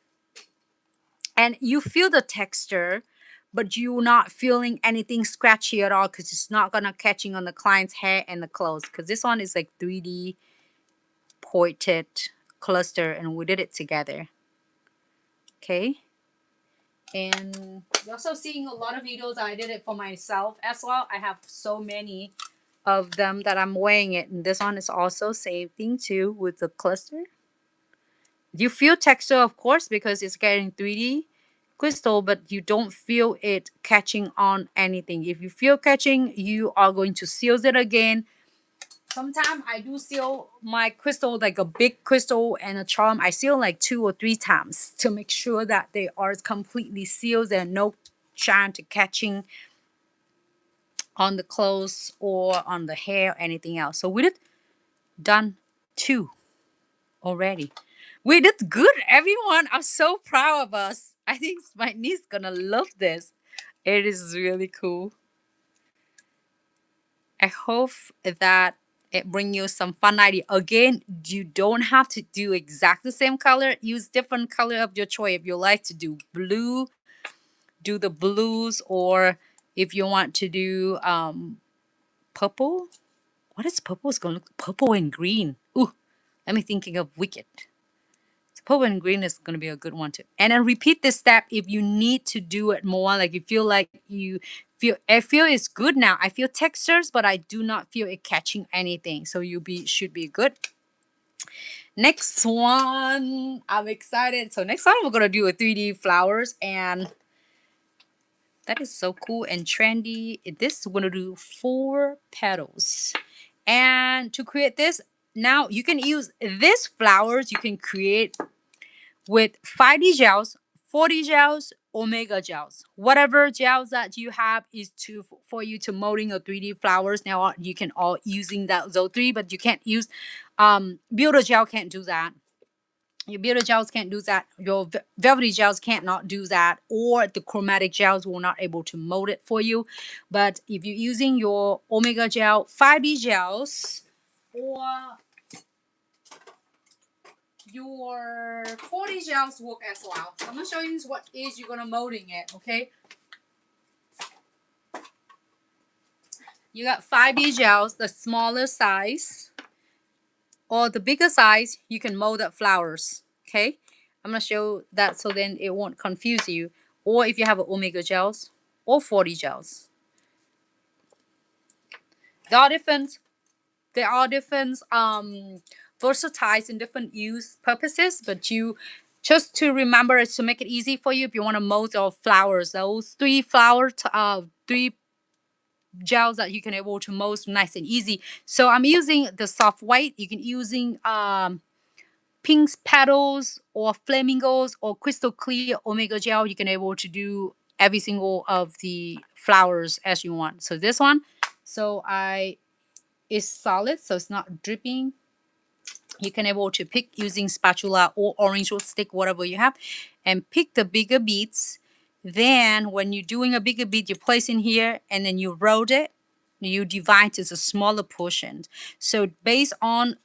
And you feel the texture, but you're not feeling anything scratchy at all because it's not gonna catching on the client's hair and the clothes, because this one is like 3D pointed cluster and we did it together. Okay, and you're also seeing a lot of videos. I did it for myself as well. I have so many of them that I'm wearing it, and this one is also same thing too with the cluster. You feel texture, of course, because it's getting 3D crystal, but you don't feel it catching on anything. If you feel catching, you are going to seal it again. Sometimes I do seal my crystal, like a big crystal and a charm. I seal like 2 or 3 times to make sure that they are completely sealed and no chance to catching on the clothes or on the hair or anything else. So we did done 2 already. We did good, everyone. I'm so proud of us. I think my niece gonna love this. It is really cool. I hope that it bring you some fun idea. Again, you don't have to do exact the same color. Use different color of your choice. If you like to do blue, do the blues, or if you want to do purple. What is purple? It's gonna look purple and green. Ooh, let me thinking of Wicked. Purple and green is going to be a good one too. And then repeat this step if you need to do it more. Like you feel like I feel it's good now. I feel textures, but I do not feel it catching anything. So should be good. Next one, I'm excited. So next one we're going to do a 3D flowers, and that is so cool and trendy. This we're going to do 4 petals. And to create this, now you can use these flowers. You can create with 5D gels, 4D gels, omega gels. Whatever gels that you have is for you to molding a 3D flowers. Now you can all using those 3, but you can't use Builder Gel can't do that. Your Builder Gels can't do that. Your Velvetty gels can't not do that, or the chromatic gels will not able to mold it for you. But if you're using your omega gel, 5D gels, or your 4D gels work as well. So I'm gonna show you what is you're gonna molding it. Okay, you got 5D gels, the smaller size or the bigger size. You can mold up flowers. Okay, I'm gonna show that so then it won't confuse you. Or if you have omega gels or 4D gels, there are different versatile in different use purposes, but you just to remember it to make it easy for you if you want to mold or flowers. Those three gels that you can able to mold nice and easy. So I'm using the soft white. You can using pink petals or flamingos or crystal clear omega gel. You can able to do every single of the flowers as you want. So this one, so I is solid, so it's not dripping. You can able to pick using spatula or orange wood stick, whatever you have, and pick the bigger beads. Then when you're doing a bigger bead, you place in here and then you roll it. You divide it a smaller portion. So based on,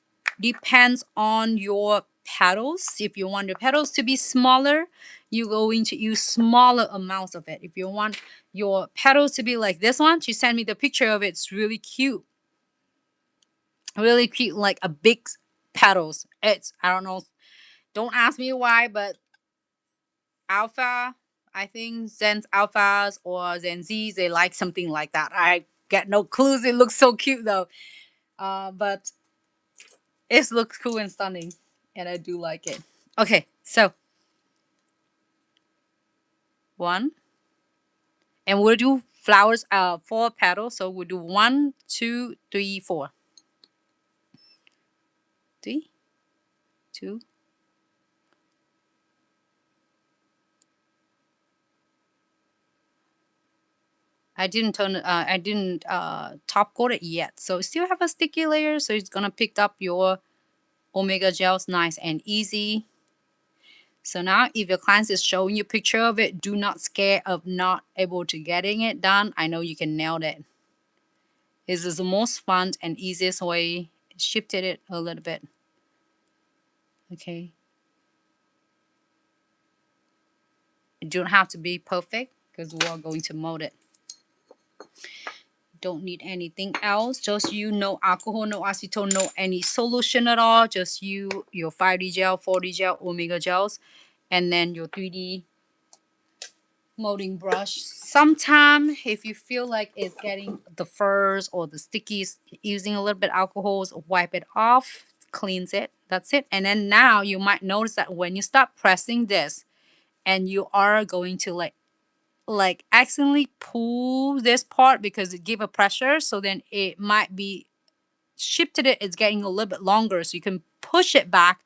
depends on your petals. If you want your petals to be smaller, you're going to use smaller amounts of it. If you want your petals to be like this one, she sent me the picture of it. It's really cute. Really cute, like a big petals. It's, I don't know, don't ask me why, but alpha, I think Zen's alphas or Zen Z's, they like something like that. I get no clues. It looks so cute though. But it looks cool and stunning, and I do like it. Okay, so one, and we'll do flowers, 4 petals. So we'll do 1, 2, 3, 4. 3, 2. I didn't top coat it yet, so still have a sticky layer, so it's gonna pick up your omega gels nice and easy. So now if your client is showing you a picture of it, do not scare of not able to getting it done. I know you can nail it. This is the most fun and easiest way. Shifted it a little bit. Okay. It don't have to be perfect because we are going to mold it. Don't need anything else. Just you, no alcohol, no acetone, no any solution at all. Just you, your 5D gel, 4D gel, omega gels, and then your 3D molding brush. Sometimes if you feel like it's getting the furs or the stickies, using a little bit of alcohol, wipe it off, cleans it. That's it. And then now you might notice that when you start pressing this and you are going to like accidentally pull this part because it give a pressure, so then it might be shifted, it's getting a little bit longer, so you can push it back.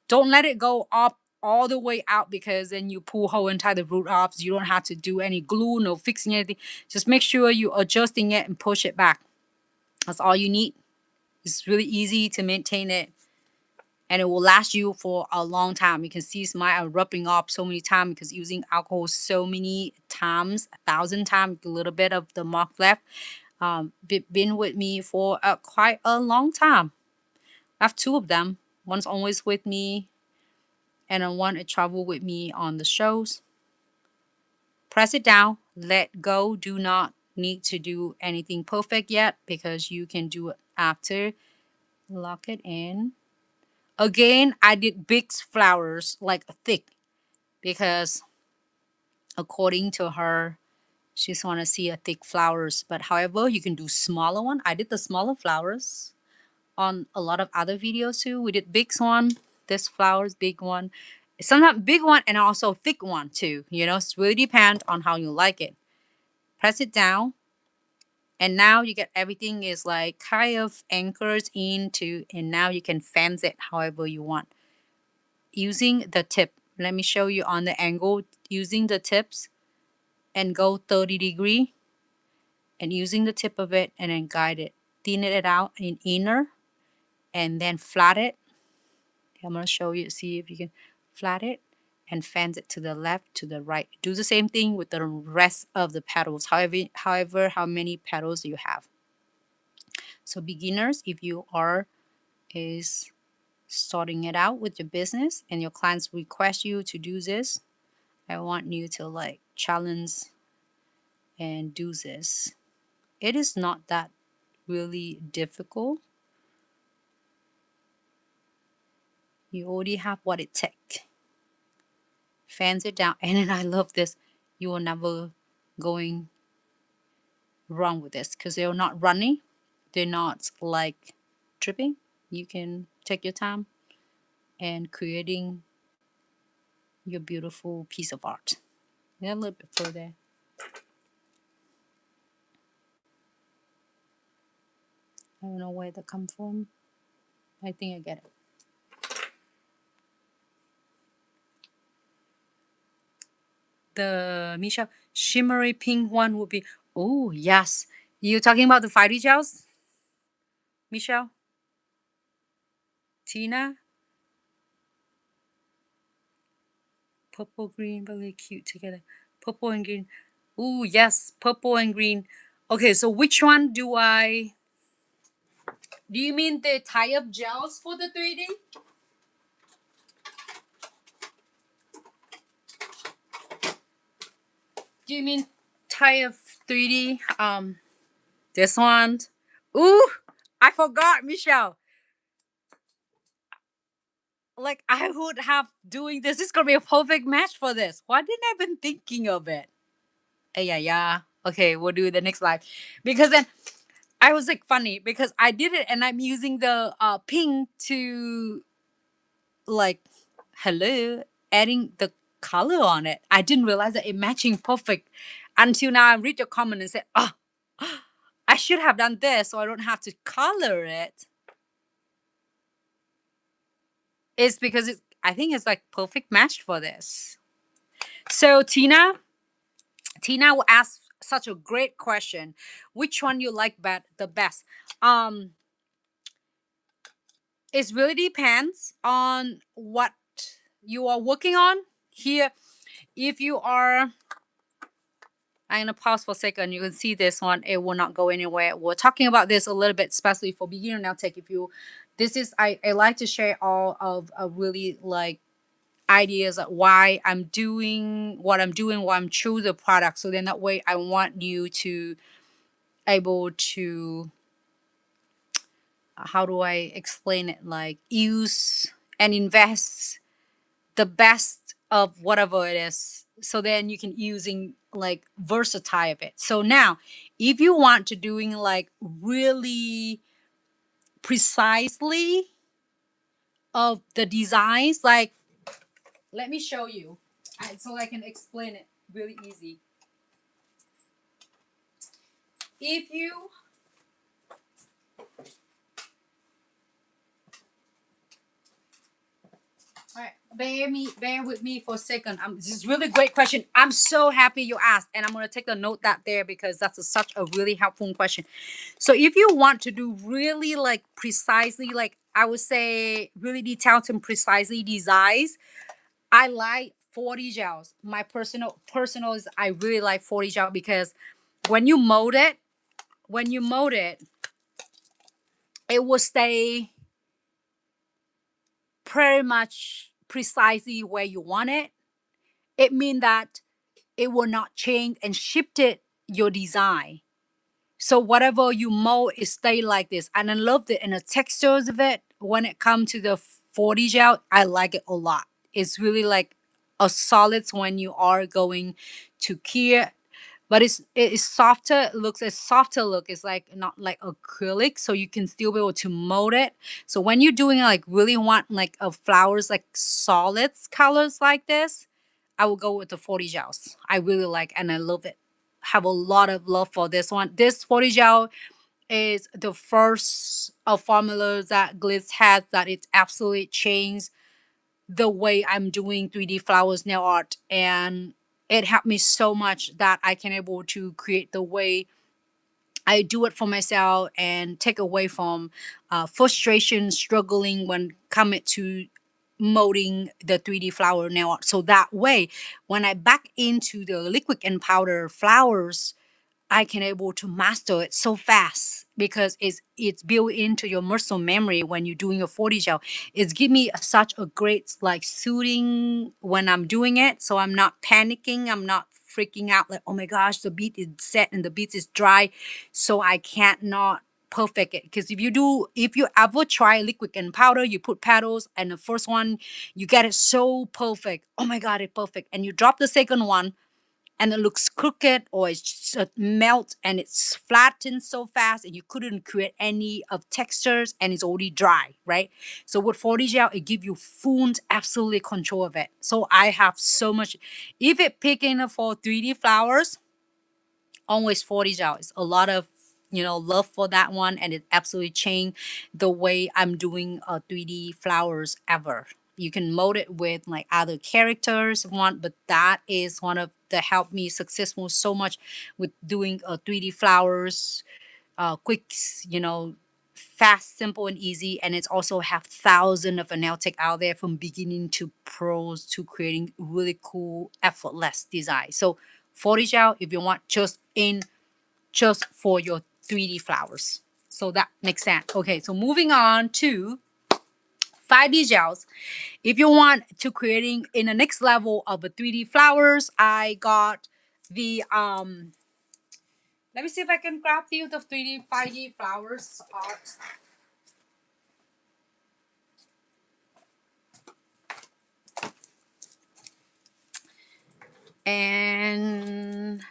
Don't let it go up all the way out because then you pull whole entire the root off. So you don't have to do any glue, no fixing anything. Just make sure you adjusting it and push it back. That's all you need. It's really easy to maintain it, and it will last you for a long time. You can see mine rubbing off so many times because using alcohol so many times, 1,000 times, a little bit of the mark left. Been with me for quite a long time. I have 2 of them. One's always with me, and then one it travel with me on the shows. Press it down, let go. Do not need to do anything perfect yet because you can do it after. Lock it in. Again, I did big flowers, like thick, because according to her, she just want to see a thick flowers. But however, you can do smaller one. I did the smaller flowers on a lot of other videos too. We did big one, this flowers, big one. Sometimes big one and also thick one too. You know, it's really depend on how you like it. Press it down. And now you get everything is like kind of anchors into, and now you can fence it however you want. Using the tip, let me show you on the angle, using the tips and go 30-degree and using the tip of it and then guide it. Thin it out in inner and then flat it. I'm going to show you, see if you can flat it and fence it to the left, to the right. Do the same thing with the rest of the petals, however how many petals you have. So beginners, if you are starting it out with your business and your clients request you to do this, I want you to like challenge and do this. It is not that really difficult. You already have what it takes. Fans it down, and then I love this. You will never going wrong with this because they're not running. They're not like dripping. You can take your time and creating your beautiful piece of art. Yeah, a little bit further. I don't know where that come from. I think I get it. The Misha shimmery pink one would be, oh yes. You talking about the 5D gels, Michelle? Tina? Purple green, really cute together. Purple and green. Oh yes, purple and green. Okay, so which one do I? Do you mean the tie-up gels for the 3D? Do you mean tie-up 3D? This one. Ooh, I forgot, Michelle. Like I would have doing this. This is gonna be a perfect match for this. Why didn't I been thinking of it? Yeah. Okay, we'll do the next live. Because then I was like funny because I did it and I'm using the pink to like hello, adding the color on it. I didn't realize that it matching perfect until now I read your comment and said, oh, I should have done this so I don't have to color it. It's because I think it's like perfect match for this. So Tina will ask such a great question. Which one you like the best? It really depends on what you are working on. Here, if you are, I'm gonna pause for a second. You can see this one, it will not go anywhere. We're talking about this a little bit, especially for beginner nail tech. If you, this is, I like to share all of really like ideas of why I'm doing what I'm doing, why I'm choosing the product. So then that way I want you to able to, how do I explain it? Like use and invest the best of whatever it is. So then you can using like versatile of it. So now if you want to doing like really precisely of the designs, like let me show you so I can explain it really easy. If you all right, bear with me for a second. This is really great question. I'm so happy you asked, and I'm gonna take a note that there because that's such a really helpful question. So if you want to do really like precisely, like I would say really detailed and precisely designs, I like 40 gels. My personal is I really like 40 gel because when you mold it, it will stay pretty much precisely where you want it. It means that it will not change and shift it your design. So whatever you mold, it stay like this. And I love the and the textures of it. When it comes to the 40 gel, I like it a lot. It's really like a solid when you are going to cure, but it's softer. It looks a softer look. It's like not like acrylic, so you can still be able to mold it. So when you're doing like really want like a flowers like solids colors like this, I will go with the 40 gels. I really like and I love it. Have a lot of love for this one. This 40 gel is the first of formulas that Glitz has that it's absolutely changed the way I'm doing 3D flowers nail art, and it helped me so much that I can able to create the way I do it for myself and take away from frustration, struggling when coming to molding the 3D flower nail art. So that way, when I back into the liquid and powder flowers, I can able to master it so fast because it's built into your muscle memory when you're doing your 40 gel. It's give me such a great like soothing when I'm doing it. So I'm not panicking. I'm not freaking out like, oh my gosh, the bead is set and the bead is dry. So I can't not perfect it. Because if you ever try liquid and powder, you put petals and the first one, you get it so perfect. Oh my God, it's perfect. And you drop the second one, and it looks crooked, or it's just melt and it's flattened so fast and you couldn't create any of textures and it's already dry, right? So with 40 gel, it gives you full absolutely control of it. So I have so much. If it picking for 3D flowers, always 40 gel. It's a lot of love for that one, and it absolutely changed the way I'm doing 3D flowers ever. You can mold it with like other characters if you want, but that is one of the helped me successful so much with doing 3D flowers, quick, fast, simple, and easy. And it's also have thousands of nail tech out there from beginning to pros to creating really cool, effortless design. So 40 gel, if you want just for your 3D flowers. So that makes sense. Okay, so moving on to 5D gels. If you want to creating in the next level of the 3D flowers, I got the let me see if I can grab you the 3D 5D flowers art. And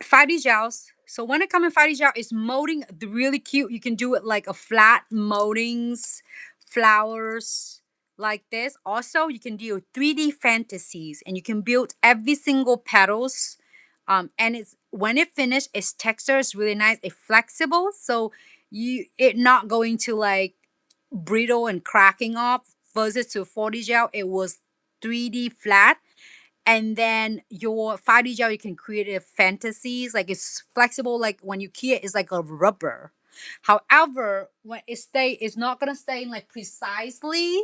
5D gels. So when it comes in 5D gel, it's molding really cute. You can do it like a flat moldings, flowers like this. Also, you can do 3D fantasies, and you can build every single petals. And it's when it finished, its texture is really nice. It's flexible, so it not going to like brittle and cracking off. Versus to 40 gel, it was 3D flat. And then your 5D gel, you can create a fantasies. Like it's flexible. Like when you key it, it's like a rubber. However, when it's not gonna stay like precisely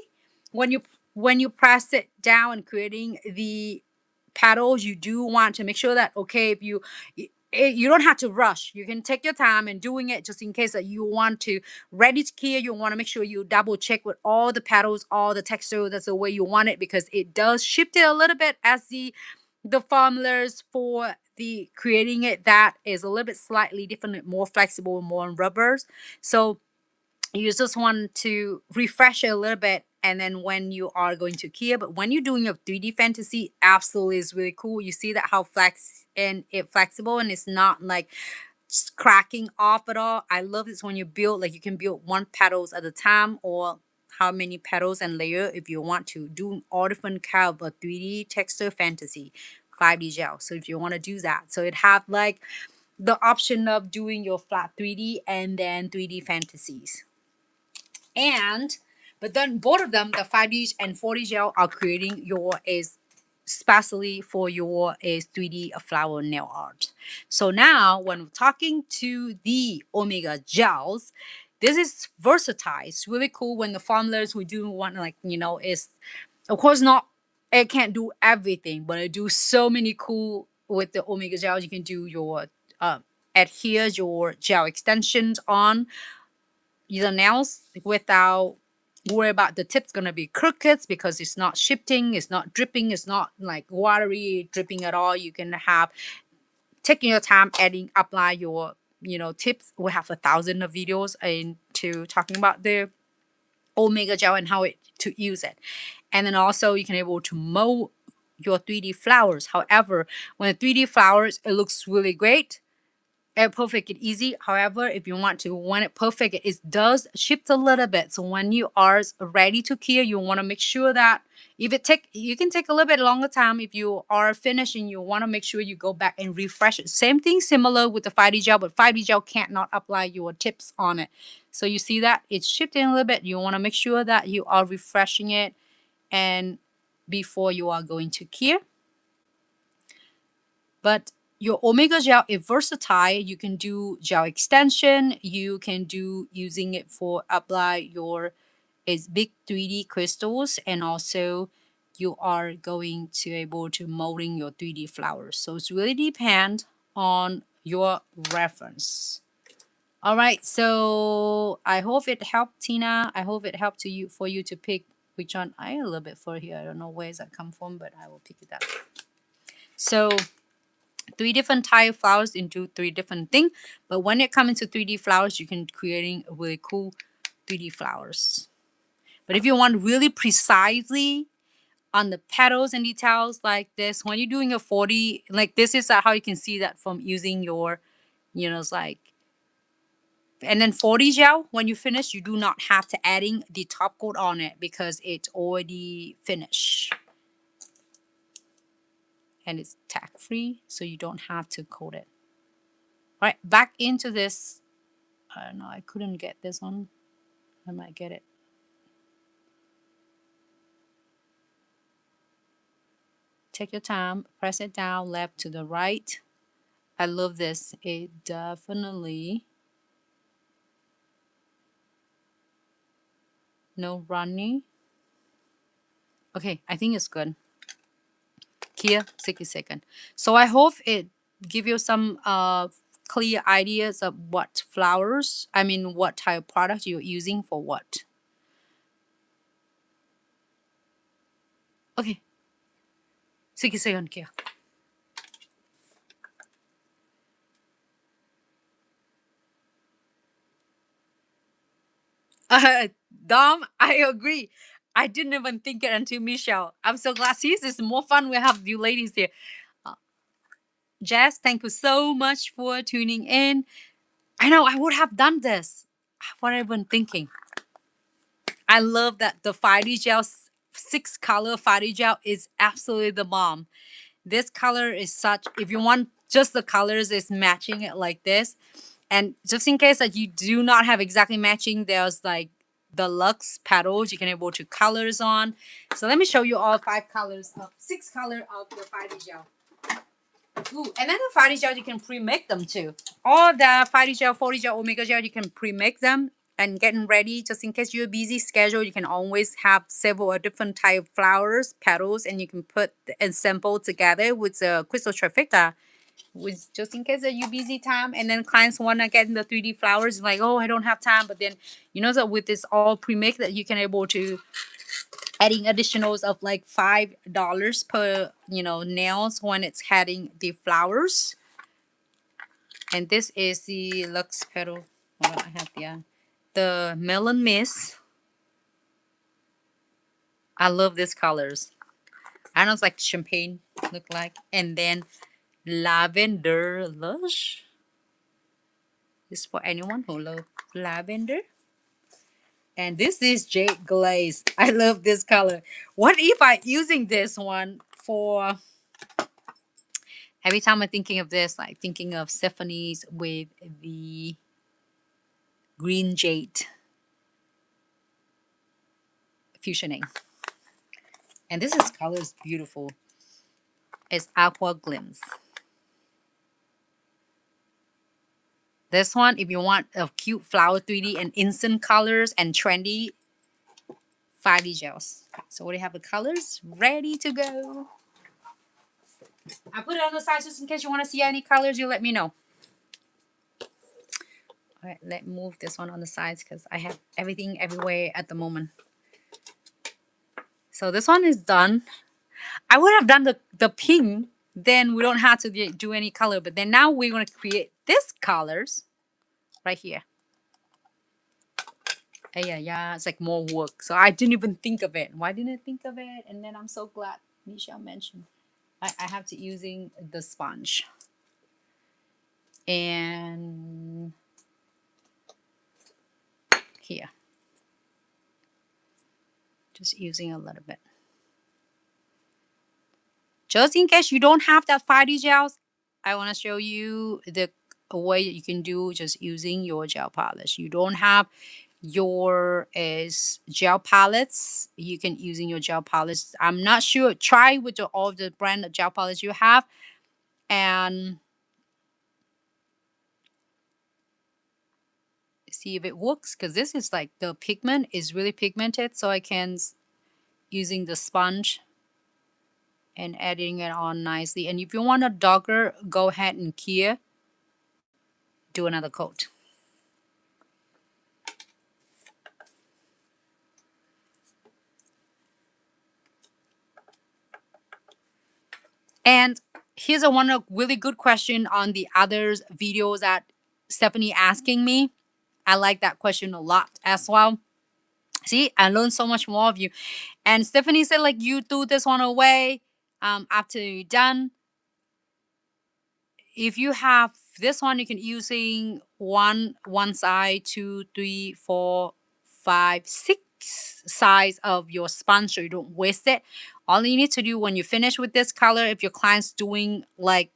when you press it down and creating the petals. You do want to make sure that okay, if you don't have to rush. You can take your time and doing it just in case that you want to ready to clear. You want to make sure you double check with all the petals, all the texture. That's the way you want it, because it does shift it a little bit as the formulas for the creating it that is a little bit slightly different, more flexible, more on rubbers. So you just want to refresh it a little bit, and then when you are going to Kia, but when you're doing a 3D fantasy, absolutely is really cool. You see that how flexible and it's not like cracking off at all. I love this when you build, like you can build one petals at a time, or how many petals and layer if you want to do all different kind of a 3D texture fantasy 5D gel. So if you want to do that, so it have like the option of doing your flat 3D and then 3D fantasies. But then both of them, the 5D and 40 gel, are creating your is especially for your is 3D flower nail art. So now when we're talking to the Omega gels, this is versatile. It's really cool when the formulas we do want, like is of course not, it can't do everything, but it do so many cool with the Omega gels. You can do your adhere your gel extensions on your nails without worry about the tip's gonna be crooked, because it's not shifting, it's not dripping, it's not like watery dripping at all. You can have taking your time adding apply your tips. We have 1,000 of videos into talking about the Omega gel and how to use it. And then also you can able to mold your 3D flowers. However, when 3D flowers, it looks really great, perfect and easy. However, if you want it perfect, it does shift a little bit. So when you are ready to clear, you want to make sure that if you can take a little bit longer time. If you are finishing, you want to make sure you go back and refresh it. Same thing, similar with the 5D gel, but 5D gel can't not apply your tips on it. So you see that it's shifting a little bit. You want to make sure that you are refreshing it and before you are going to clear. But your Omega gel is versatile. You can do gel extension. You can do using it for apply your big 3D crystals, and also you are going to able to molding your 3D flowers. So it's really depend on your reference. All right, so I hope it helped, Tina. I hope it helped for you to pick which one. I a little bit for here. I don't know where that come from, but I will pick it up. So 3 different type of flowers into 3 different things. But when it comes into 3D flowers, you can creating really cool 3D flowers. But if you want really precisely on the petals and details like this. When you're doing a 40, like this is how you can see that from using your, it's like, and then 40 gel, when you finish, you do not have to adding the top coat on it because it's already finished. And it's tack free, so you don't have to coat it. All right, back into this. I don't know, I couldn't get this on. I might get it. Take your time, press it down, left to the right. I love this. It definitely no runny. Okay, I think it's good. Here, 60 seconds. So I hope it give you some clear ideas of what flowers, what type of product you're using for what. Okay, 60 seconds here. Dom, I agree. I didn't even think it until Michelle. I'm so glad. See, it's more fun we have you ladies here. Jess, thank you so much for tuning in. I know I would have done this. What I've been thinking. I love that the 5D gel, 6-color 5D gel is absolutely the bomb. This color is such, if you want just the colors, is matching it like this. And just in case that you do not have exactly matching, there's like the Luxe petals you can able to colors on. So let me show you all 5 colors, 6 color of the 5D gel. Ooh, and then the 5D gel, you can pre-make them too. All the 5D gel, 40 gel, Omega gel, you can pre-make them and getting ready. Just in case you're a busy schedule, you can always have several different type of flowers, petals, and you can put and sample together with the crystal trifecta. With just in case that you busy time, and then clients want to get in the 3D flowers, like, oh, I don't have time. But then that with this all pre-make that you can able to adding additionals of like $5 per nails when it's adding the flowers. And this is the Luxe petal. Hold on, I have the melon mist. I love these colors. I know it's like champagne look like, and then lavender lush. This is for anyone who loves lavender. And this is jade glaze. I love this color. What if I using this one for every time I'm thinking of this, like thinking of Stephanie's with the green jade fusioning. And this color is beautiful. It's aqua glims. This one, if you want a cute flower 3D and instant colors and trendy 5D gels. So we have the colors ready to go. I put it on the side just in case you want to see any colors, you let me know. All right, let's move this one on the sides because I have everything everywhere at the moment. So this one is done. I would have done the pink, then we don't have to do any color. But then now we're going to create these colors right here. Yeah, it's like more work. So I didn't even think of it. Why didn't I think of it? And then I'm so glad Michelle mentioned I have to using the sponge. And here. Just using a little bit. Just in case you don't have that 5D gels, I want to show you the way that you can do just using your gel polish. You don't have your gel palettes, you can using your gel polish. I'm not sure. Try with all the brand of gel polish you have and see if it works, because this is like the pigment is really pigmented, so I can using the sponge and adding it on nicely. And if you want a darker, go ahead and here do another coat. And here's a really good question on the others videos that Stephanie asking me. I like that question a lot as well. See, I learned so much more of you. And Stephanie said, like, you threw this one away after you're done. If you have this one, you can using one side, 2, 3, 4, 5, 6 size of your sponge so you don't waste it. All you need to do when you finish with this color, if your client's doing like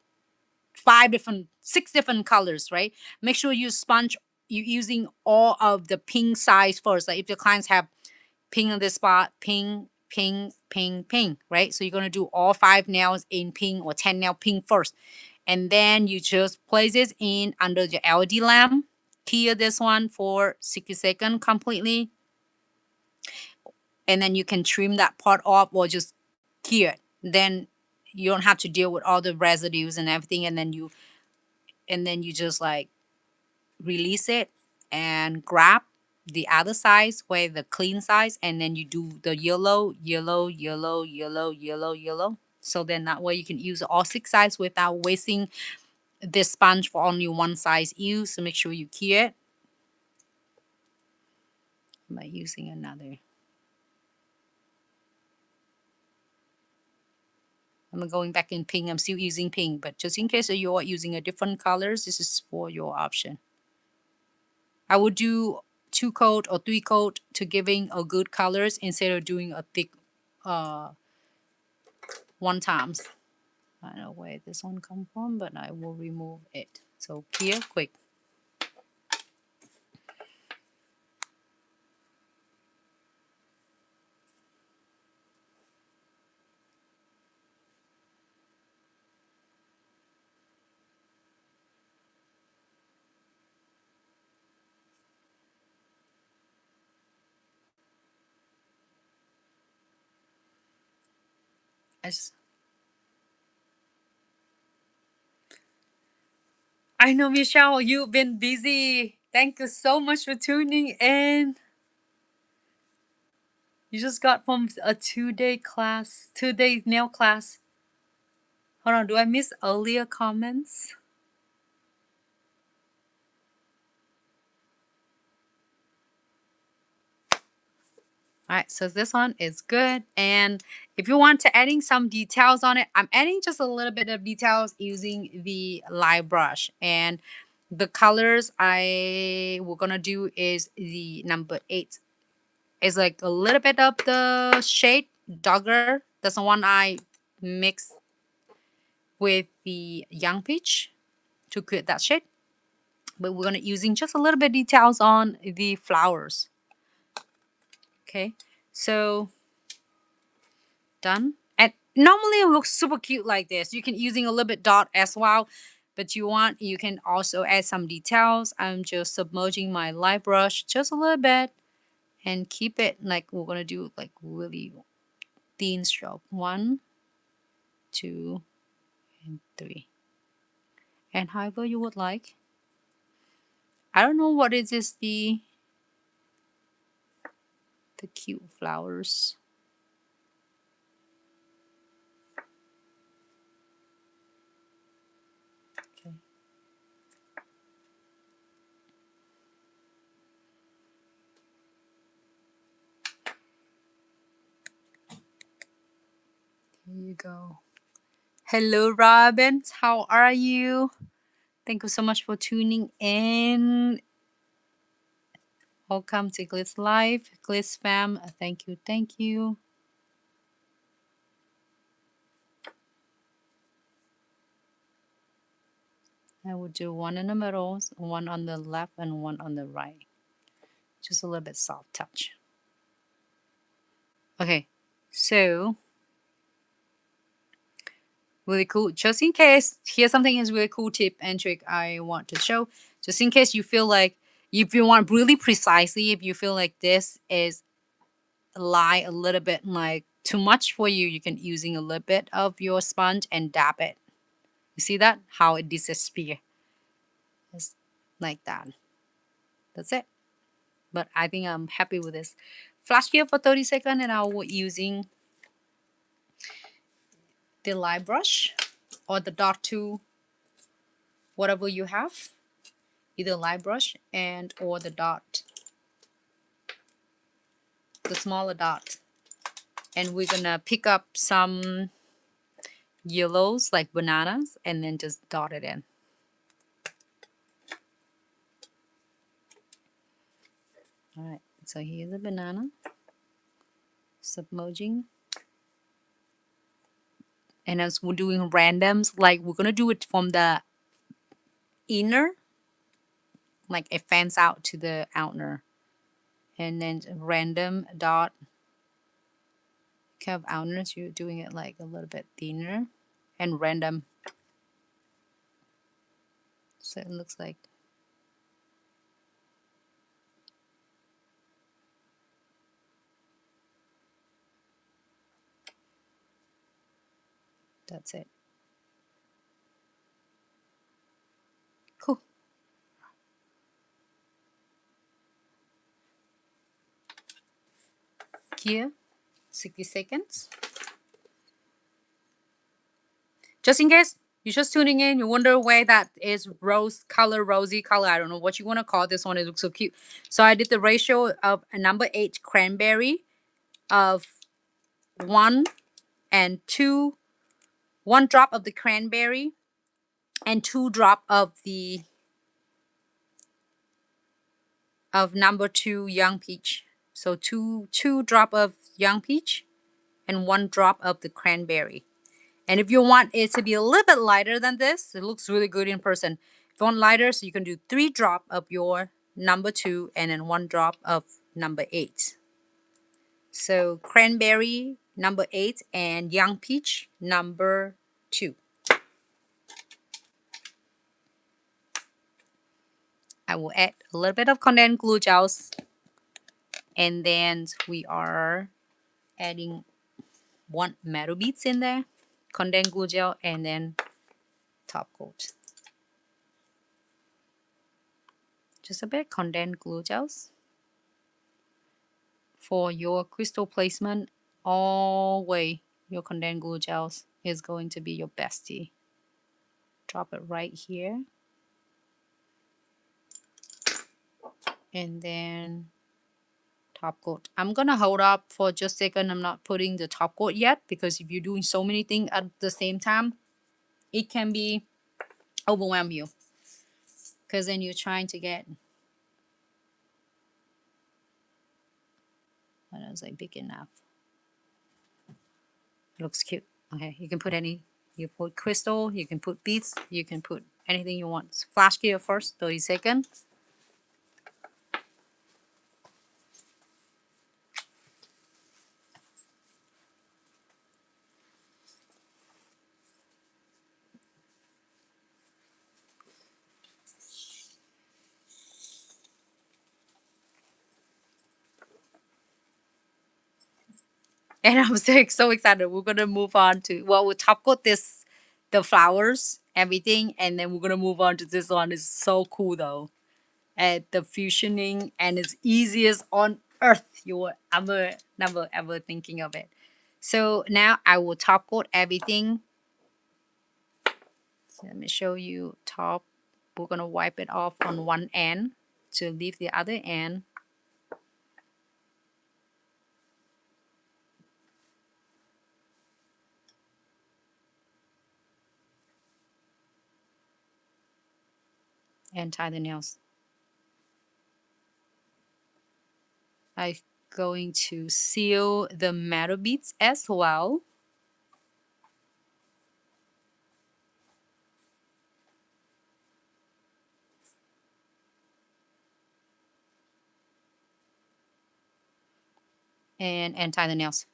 6 different colors, right? Make sure you sponge, you using all of the pink size first. Like if your clients have pink on this spot, pink, pink, pink, pink, right? So you're gonna do all 5 nails in pink or 10 nail pink first. And then you just place this in under your LED lamp. Clear this one for 60 seconds completely. And then you can trim that part off or just clear it. Then you don't have to deal with all the residues and everything. And then you just like release it and grab the other size where the clean size, and then you do the yellow, yellow, yellow, yellow, yellow, yellow. So then that way you can use all 6 sides without wasting this sponge for only one size use. So make sure you key it by using another. I'm going back in pink. I'm still using pink, but just in case you are using a different colors, this is for your option. I would do 2 coat or 3 coat to giving a good colors instead of doing a thick one times. I don't know where this one come from, but I will remove it. So here, quick. I know, Michelle, you've been busy. Thank you so much for tuning in. You just got from a 2-day class, 2-day nail class. Hold on, do I miss earlier comments? All right, so this one is good. And if you want to adding some details on it, I'm adding just a little bit of details using the light brush. And the colors we're gonna do is the number 8. It's like a little bit of the shade darker. That's the one I mix with the young peach to create that shade. But we're gonna using just a little bit details on the flowers. Okay, so done. And normally it looks super cute like this. You can using a little bit dot as well, but you can also add some details. I'm just submerging my light brush just a little bit and keep it like we're gonna do like really thin stroke. 1, 2, and 3. And however you would like. I don't know what is this the cute flowers. Okay. Here you go. Hello, Robin. How are you? Thank you so much for tuning in. Welcome to Glitz Live, Glitz fam. Thank you, thank you. I will do one in the middle, one on the left, and one on the right. Just a little bit soft touch. Okay, so really cool. Just in case, here's something is really cool tip and trick I want to show. Just in case you feel like, if you want really precisely, if you feel like this is lie a little bit like too much for you, you can using a little bit of your sponge and dab it. You see that? How it disappears. Just like that. That's it. But I think I'm happy with this. Flash here for 30 seconds and I will using the light brush or the dot tool, whatever you have, either light brush and or the dot. the smaller dot. And we're gonna pick up some yellows like bananas and then just dot it in. All right, so here's a banana, submerging. And as we're doing randoms, like we're gonna do it from the inner, like it fans out to the outer. And then random dot, kind of outer, so you're doing it like a little bit thinner, and random. So it looks like that's it. Cool. Here, 60 seconds. Just in case you're just tuning in, you wonder why that is rosy color. I don't know what you want to call this one. It looks so cute. So I did the ratio of a number 8 cranberry of 1 and 2, 1 drop of the cranberry and 2 drop of the number 2 young peach. So two drop of young peach and 1 drop of the cranberry. And if you want it to be a little bit lighter than this, it looks really good in person. If you want lighter, so you can do 3 drop of your number 2 and then 1 drop of number 8. So cranberry number 8 and young peach number 2. I will add a little bit of condensed glue gels, and then we are adding 1 metal beads in there, condensed glue gel, and then top coat. Just a bit condensed glue gels. For your crystal placement, always your condensed glue gels is going to be your bestie. Drop it right here. And then top coat. I'm gonna hold up for just a second. I'm not putting the top coat yet, because if you're doing so many things at the same time, it can be overwhelm you, because then you're trying to get, I don't know, like big enough. It looks cute. Okay, you can put any, you put crystal, you can put beads, you can put anything you want. Flash gear first, 30 seconds. And I'm so excited. We're gonna move on to, well, we'll top coat this, the flowers, everything, and then we're gonna move on to this one. It's so cool though. And the fusioning, and it's easiest on earth. You will never ever thinking of it. So now I will top coat everything. So let me show you top. We're gonna wipe it off on one end to leave the other end. And tie the nails. I'm going to seal the metal beads as well. And tie the nails.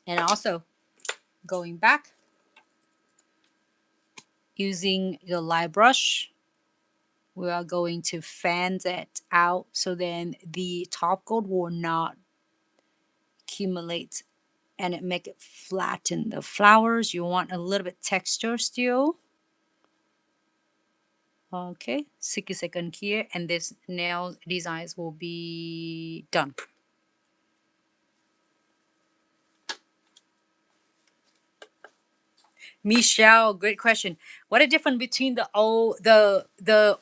And also going back, using the light brush, we are going to fan it out so then the top coat will not accumulate, and it make it flatten the flowers. You want a little bit texture still. Okay, 60 seconds here, and this nail designs will be done. Michelle, great question. What a difference between the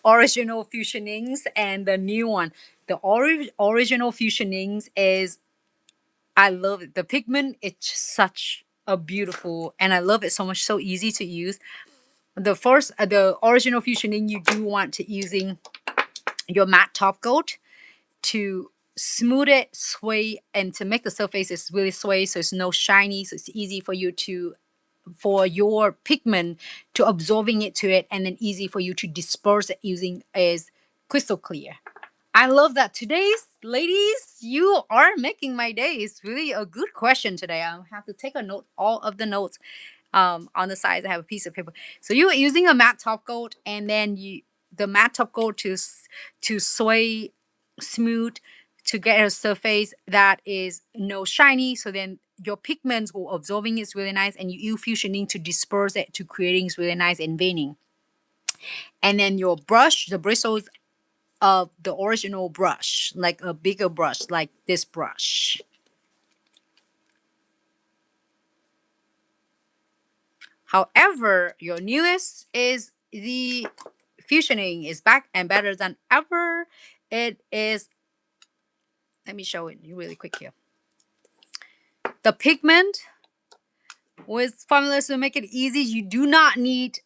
original fusionings and the new one. The original fusionings is I love it. The pigment, it's just such a beautiful, and I love it so much, so easy to use. The original fusioning, you do want to using your matte top coat to smooth it, sway, and to make the surface is really sway, so it's no shiny, so it's easy for you to for your pigment to absorbing it to it, and then easy for you to disperse it using is crystal clear. I love that. Today's ladies, you are making my day. It's really a good question today. I'll have to take a note, all of the notes on the sides. I have a piece of paper. So you are using a matte top coat, and then the matte top coat to sway smooth to get a surface that is no shiny. So then your pigments will absorbing it's really nice, and you fusioning to disperse it to creating is really nice and veining. And then your brush, the bristles of the original brush, like a bigger brush, like this brush. However, your newest is the fusioning is back and better than ever. It is, let me show it really quick here. The pigment with formulas to make it easy. You do not need,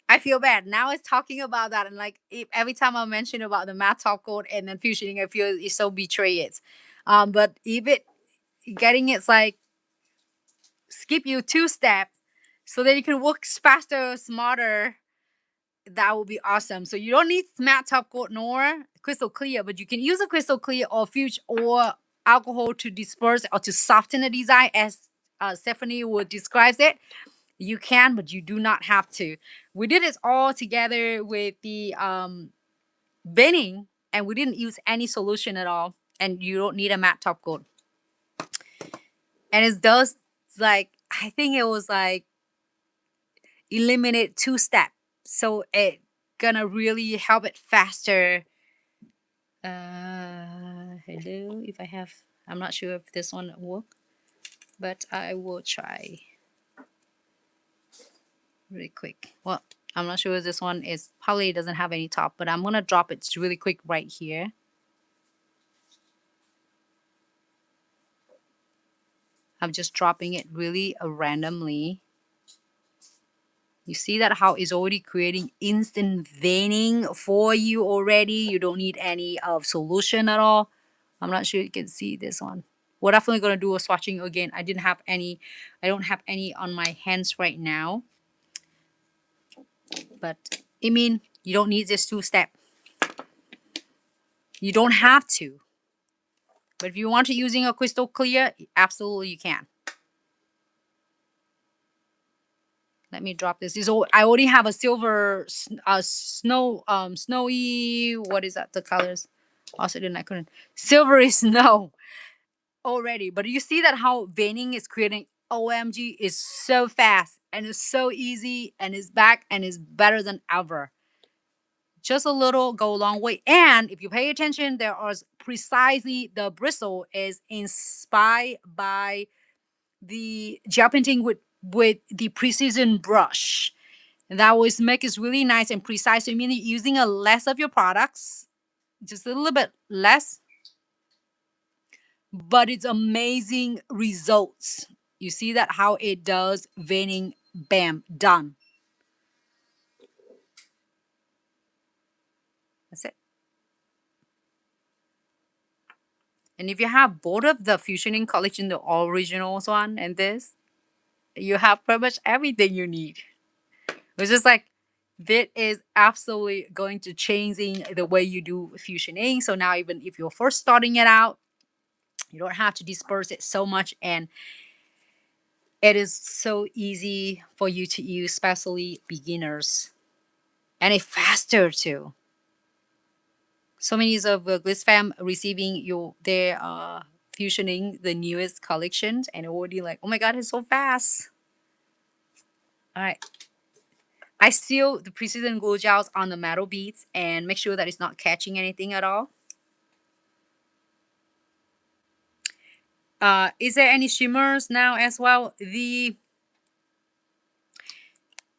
I feel bad. Now it's talking about that. And like every time I mention about the matte top coat and then fusioning, I feel it's so betrayed. But if it getting it's like skip you 2 steps so that you can work faster, smarter, that would be awesome. So you don't need matte top coat nor crystal clear, but you can use a crystal clear or fuse or alcohol to disperse or to soften the design as Stephanie would describe it. You can, but you do not have to. We did it all together with the veining, and we didn't use any solution at all. And you don't need a matte top coat. And it does, like, I think it was like eliminate 2 steps. So it gonna really help it faster. Hello, if I have, I'm not sure if this one will work, but I will try really quick. Well, I'm not sure if this one is, probably doesn't have any top, but I'm gonna drop it really quick right here. I'm just dropping it really randomly. You see that how it's already creating instant veining for you already. You don't need any of solution at all. I'm not sure you can see this one. We're definitely going to do a swatching again. I don't have any on my hands right now. But I mean, you don't need this 2-step. You don't have to. But if you want to using a crystal clear, absolutely you can. Let me drop this. I already have a silver snowy, what is that, the colors? Also didn't, I couldn't. Silvery snow already. But you see that how veining is creating, OMG, is so fast and it's so easy and it's back and it's better than ever. Just a little go a long way. And if you pay attention, there are precisely the bristle is inspired by the gel painting with the precision brush. And that always make it really nice and precise. So you mean using a less of your products, just a little bit less, but it's amazing results. You see that how it does veining, bam, done. That's it. And if you have both of the fusioning collection, the originals one and this, you have pretty much everything you need. It's just like, that is absolutely going to changing the way you do fusioning. So now even if you're first starting it out, you don't have to disperse it so much, and it is so easy for you to use, especially beginners. And it's faster too. So many of Glitz fam receiving their fusioning the newest collections and already like, oh my god, it's so fast. All right. I seal the precision glue gels on the metal beads and make sure that it's not catching anything at all. Is there any shimmers now as well?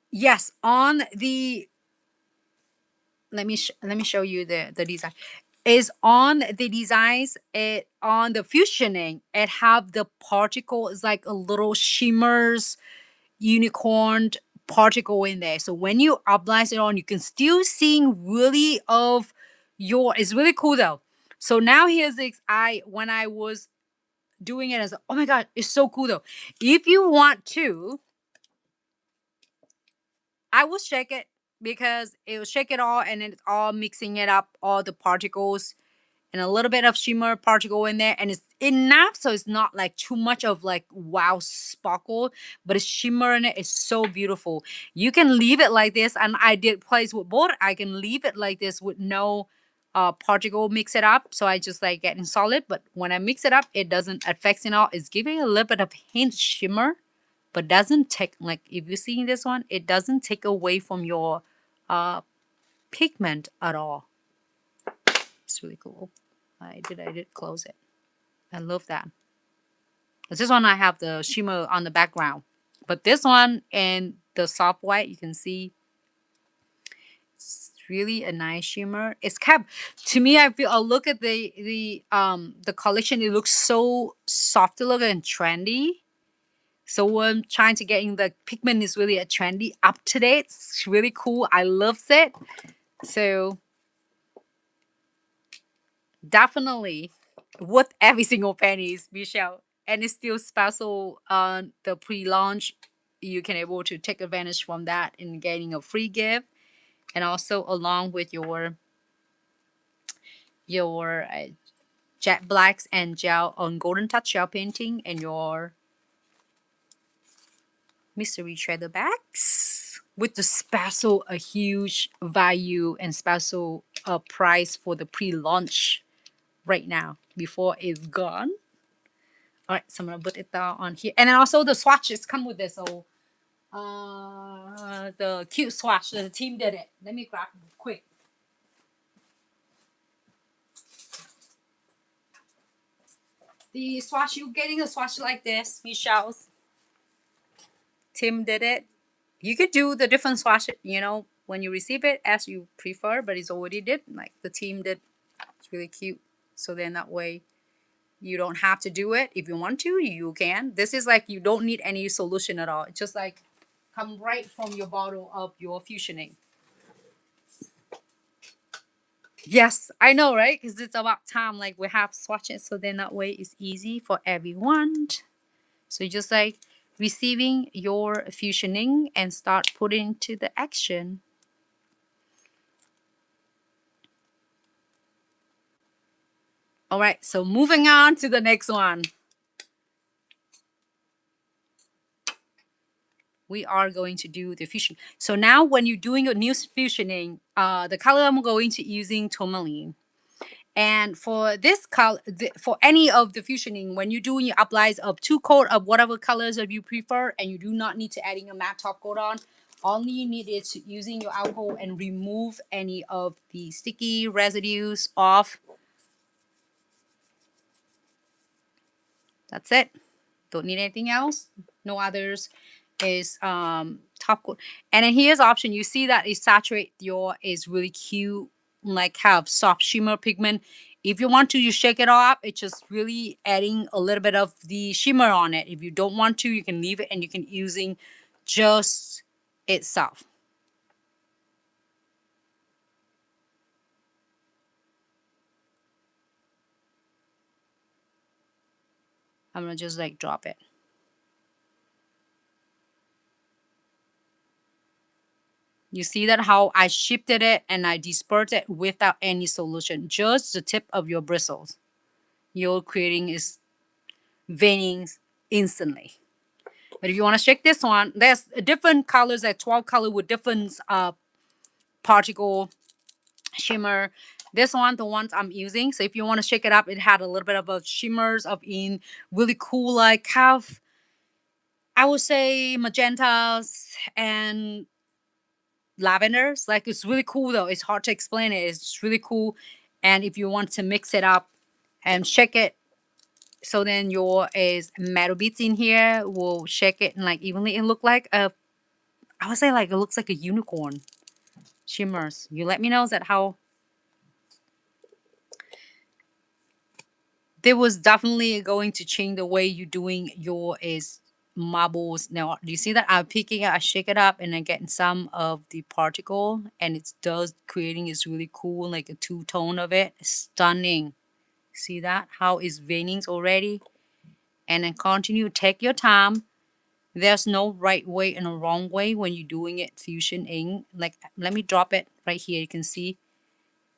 Yes, on the, let me show you the design. is on the designs, it on the fusioning, it have the particle is like a little shimmers unicorn particle in there. So when you apply it on, you can still seeing really of your, it's really cool though. So now here's the, when I was doing it, I was like, oh my God, it's so cool though. If you want to, I will shake it because it will shake it all and it's all mixing it up, all the particles and a little bit of shimmer particle in there, and it's enough so it's not like too much of like wow sparkle, but it's shimmer in it is so beautiful. You can leave it like this, and I did place with both. I can leave it like this with no particle mix it up, so I just like getting solid, but when I mix it up it doesn't affect it all. It's giving a little bit of hint shimmer, but doesn't take, like if you see this one, it doesn't take away from your pigment at all. It's really cool. I did close it. I love that. This one I have the shimmer on the background, but this one and the soft white, you can see it's really a nice shimmer. It's kept, to me, I feel, I'll look at the collection, it looks so soft looking and trendy. So I'm trying to get in the pigment is really a trendy, up to date. It's really cool. I love it. So definitely worth every single pennies, Michelle. And it's still special on the pre-launch. You can able to take advantage from that in getting a free gift, and also along with your jet blacks and gel on golden touch gel painting and your mystery treasure bags with the special a huge value and special price for the pre-launch right now before it's gone. All right, so I'm gonna put it down on here, and then also the swatches come with this. So, the cute swatch, the team did it. Let me grab it quick. The swatch, you getting a swatch like this, Michelle's. Tim did it. You could do the different swatch, you know, when you receive it as you prefer, but it's already did. Like the team did. It's really cute. So then that way you don't have to do it. If you want to, you can. This is like you don't need any solution at all. It's just like come right from your bottle of your fusioning. Yes, I know, right? Because it's about time like we have swatches, so then that way it's easy for everyone. So just like receiving your fusioning and start putting to the action. All right, so moving on to the next one. We are going to do the fusion. So now when you're doing your new fusioning, the color I'm going to using tourmaline. And for this color, for any of the fusioning, when you're doing your applies of 2 coat of whatever colors of you prefer, and you do not need to adding a matte top coat on, all you need is using your alcohol and remove any of the sticky residues off. That's it. Don't need anything else. No others. Is top coat. And then here's option. You see that it saturate your is really cute, like have soft shimmer pigment. If you want to, you shake it off. It's just really adding a little bit of the shimmer on it. If you don't want to, you can leave it and you can using just itself. I'm gonna just like drop it. You see that how I shifted it and I dispersed it without any solution, just the tip of your bristles. You're creating is veining instantly. But if you want to shake this one, there's different colors, like 12 color with different particle shimmer. This one, the ones I'm using. So if you want to shake it up, it had a little bit of a shimmers of in really cool, like have, I would say magentas and lavenders. Like it's really cool though. It's hard to explain it. It's really cool. And if you want to mix it up and shake it, so then your is metal beads in here, will shake it and like evenly. It look like a, I would say like it looks like a unicorn shimmers. You let me know, is that how There was definitely going to change the way you're doing your is marbles. Now, do you see that I'm picking it, I shake it up, and I'm getting some of the particle, and it does creating is really cool, like a two-tone of it. Stunning. See that? How is veinings already? And then continue, take your time. There's no right way and a wrong way when you're doing it fusion ink. Like, let me drop it right here. You can see,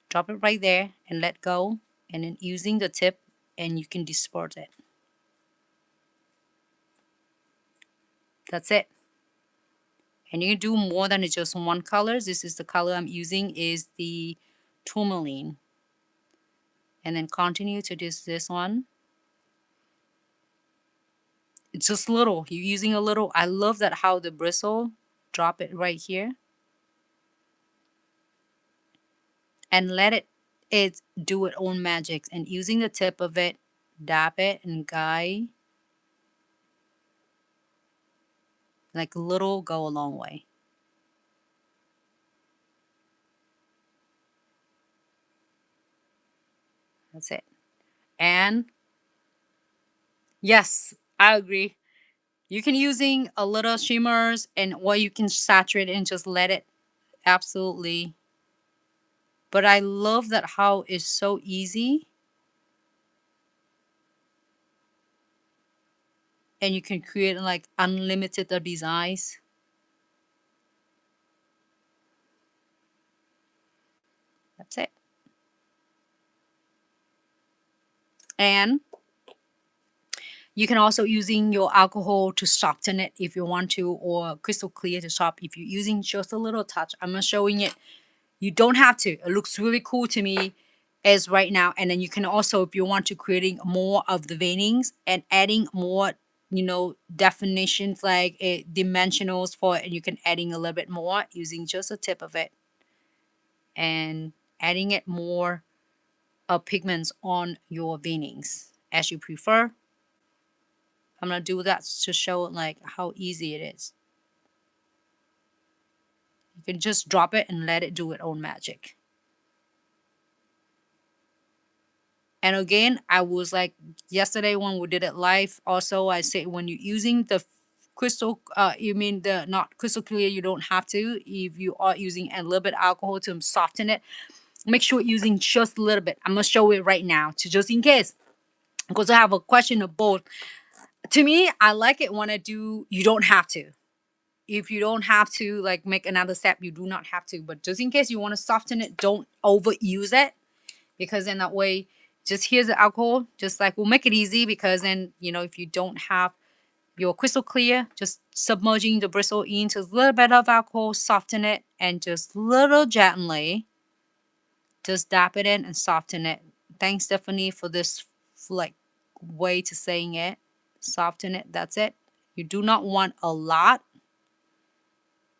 drop it right there and let go. And then using the tip, and you can disperse it. That's it. And you can do more than just one color. This is the color I'm using is the tourmaline. And then continue to this one. It's just little. You're using a little. I love that how the bristle, drop it right here. And let it do its own magic. And using the tip of it, dab it and guide. Like little go a long way. That's it. And yes, I agree. You can using a little shimmers and or you can saturate it and just let it absolutely. But I love that how it's so easy. And you can create like unlimited designs. That's it. And you can also using your alcohol to soften it if you want to, or crystal clear to soften if you're using just a little touch. I'm not showing it. You don't have to. It looks really cool to me as right now. And then you can also, if you want to creating more of the veinings and adding more, you know, definitions like dimensionals for it, and you can adding a little bit more using just a tip of it and adding it more pigments on your veinings as you prefer. I'm gonna do that to show like how easy it is. You can just drop it and let it do its own magic. And again, I was like yesterday when we did it live, also I said when you're using the crystal, you mean the not crystal clear, you don't have to. If you are using a little bit of alcohol to soften it, make sure using just a little bit. I'm gonna show it right now to just in case, because I have a question of both. To me, I like it when I do, you don't have to. If you don't have to like make another step, you do not have to. But just in case you want to soften it, don't overuse it, because in that way, just here's the alcohol. Just like we'll make it easy, because then you know if you don't have your crystal clear, just submerging the bristle into a little bit of alcohol, soften it, and just little gently, just dab it in and soften it. Thanks, Stephanie, for this like way to saying it. Soften it. That's it. You do not want a lot.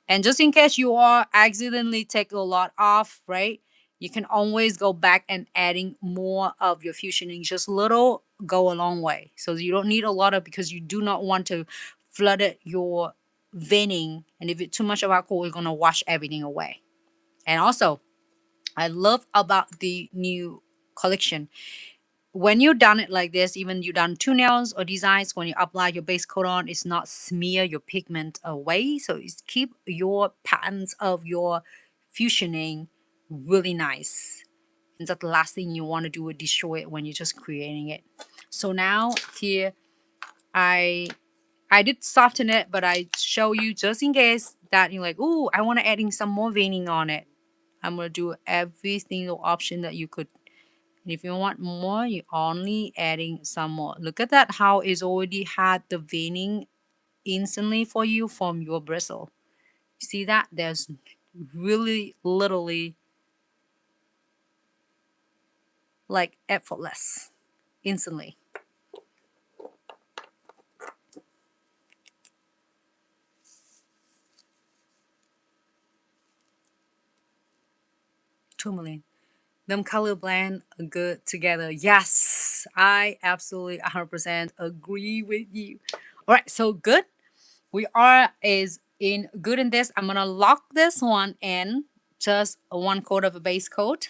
And just in case you are accidentally take a lot off, right? You can always go back and adding more of your fusioning. Just little go a long way. So you don't need a lot of, because you do not want to flood it your veining. And if it's too much of alcohol, it's gonna wash everything away. And also, I love about the new collection, when you done it like this, even you done two nails or designs, when you apply your base coat on, it's not smear your pigment away. So it's keep your patterns of your fusioning really nice. And that's the last thing you want to do is destroy it when you're just creating it. So now here, I did soften it, but I show you just in case that you're like, oh, I want to adding some more veining on it. I'm going to do every single option that you could. And if you want more, you're only adding some more. Look at that, how it's already had the veining instantly for you from your bristle. See that? There's really literally like effortless, instantly. Tourmaline. Them color blend good together. Yes, I absolutely 100% agree with you. All right, so good. We are is in good in this. I'm gonna lock this one in just one coat of a base coat.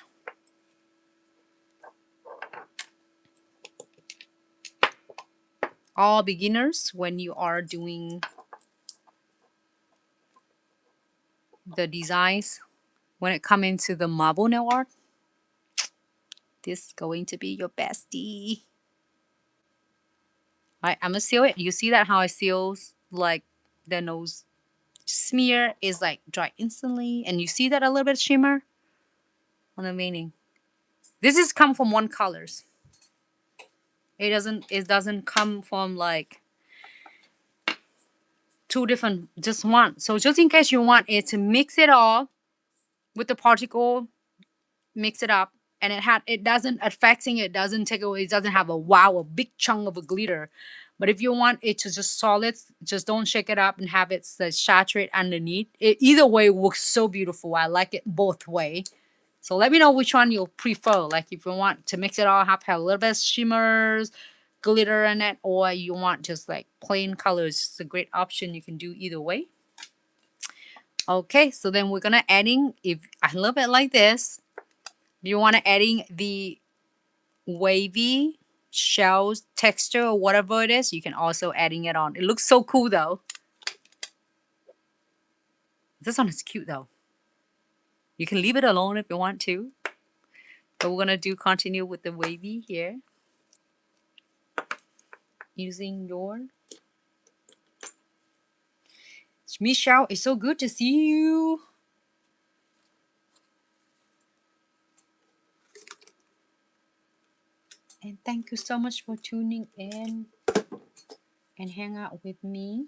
all beginners, when you are doing the designs, when it comes into the marble nail art, this is going to be your bestie. All right, I'm gonna seal it. You see that how it seals, like the nose smear is like dry instantly, and you see that a little bit shimmer on the veining. This is come from one colors. It doesn't come from like two different, just one. So just in case you want it to mix it all with the particle, mix it up, and it doesn't affecting it, doesn't take away, it doesn't have a big chunk of a glitter. But if you want it to just solid, just don't shake it up and have it saturate underneath. Either way works so beautiful. I like it both way. So let me know which one you'll prefer. Like if you want to mix it all, have a little bit of shimmers, glitter in it, or you want just like plain colors. It's a great option. You can do either way. Okay, so then we're gonna adding, if I love it like this, you want to adding the wavy shells texture or whatever it is, you can also adding it on. It looks so cool though. This one is cute though. You can leave it alone if you want to. But we're gonna continue with the wavy here. Using your Michelle, it's so good to see you. And thank you so much for tuning in and hang out with me.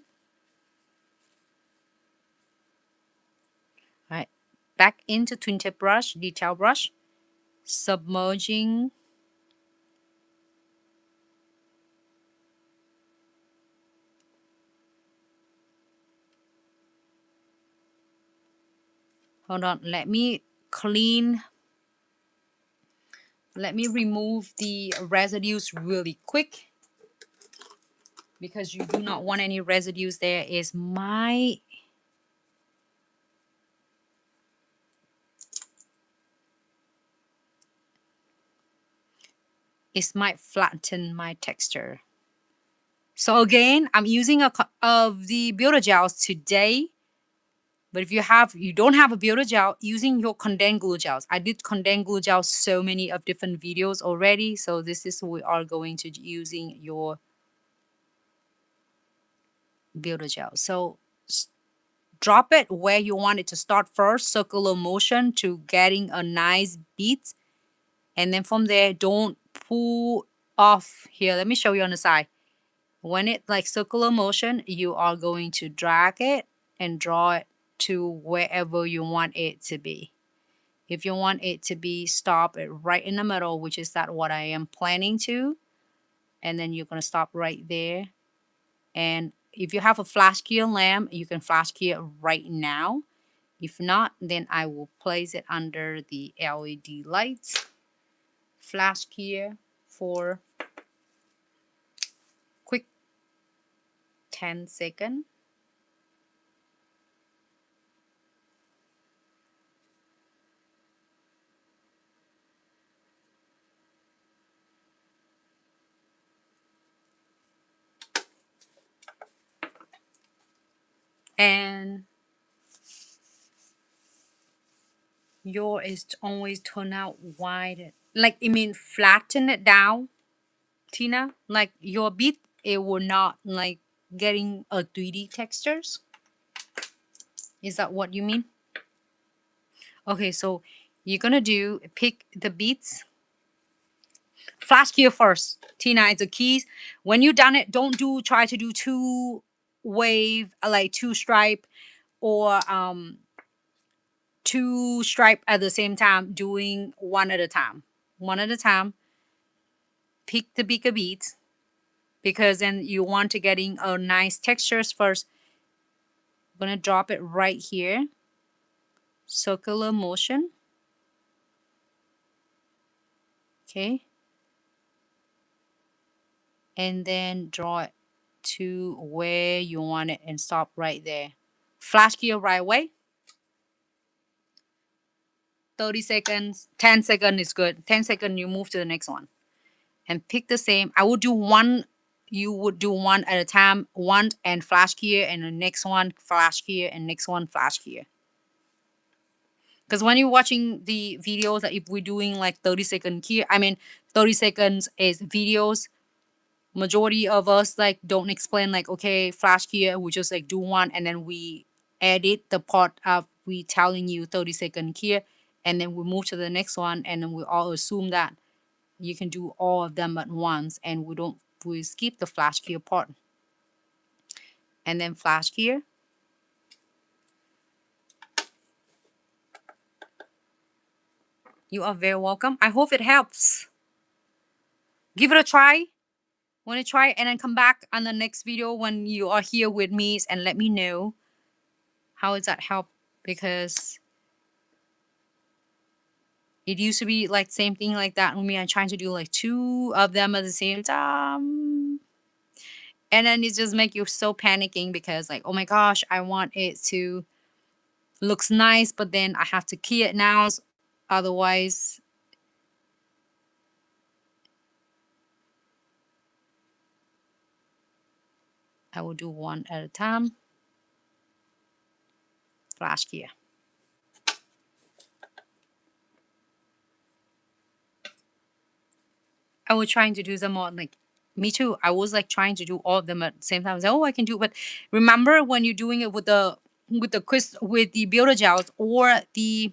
All right, back into twin tip brush, detail brush, submerging. Hold on, let me remove the residues really quick because you do not want any residues. There is it might flatten my texture. So again, I'm using of the Builder Gels today. But if you don't have a Builder Gel, using your condensed glue gels. I did condensed glue gels so many of different videos already. So this is we are going to using your Builder Gel. So drop it where you want it to start first, circular motion to getting a nice beat. And then from there, don't pull off here. Let me show you on the side. When it like circular motion, you are going to drag it and draw it to wherever you want it to be. If you want it to be stop it right in the middle, which is that what I am planning to, and then you're going to stop right there. And if you have a flash gear lamp, you can flash gear right now. If not, then I will place it under the LED lights. Flash gear for quick 10 seconds. And your is always turn out wide, like it means flatten it down, Tina. Like your bead, it will not like getting a 3D textures. Is that what you mean? Okay, so you're gonna pick the beads. Flash gear first, Tina. It's a keys. When you done it, don't try to do two wave, like two stripe or two stripe at the same time, doing one at a time. One at a time. Pick the bigger beads because then you want to getting a nice textures first. I'm gonna drop it right here. Circular motion. Okay. And then draw it to where you want it and stop right there. Flash gear right away. 30 seconds, 10 seconds is good. 10 seconds, you move to the next one. And pick the same. I will do one you would do one at a time, one and flash clear, and the next one flash clear, and next one flash clear. Because when you're watching the videos, that if we're doing like 30-second clear, I mean 30 seconds is videos. Majority of us like don't explain like, okay, flash clear, we just like do one and then we edit the part of we telling you 30-second clear, and then we move to the next one, and then we all assume that you can do all of them at once, and we skip the flash clear part. And then flash clear. You are very welcome. I hope it helps. Give it a try. Want to try, and then come back on the next video when you are here with me and let me know how does that help, because it used to be like same thing like that with me. I'm trying to do like 2 of them at the same time, and then it just make you so panicking because like, oh my gosh, I want it to looks nice, but then I have to key it now, otherwise I will do one at a time. Flash key. I was trying to do them all, like me too. I was like trying to do all of them at the same time. I was like, oh, I can do it. But remember when you're doing it with the Builder Gels or the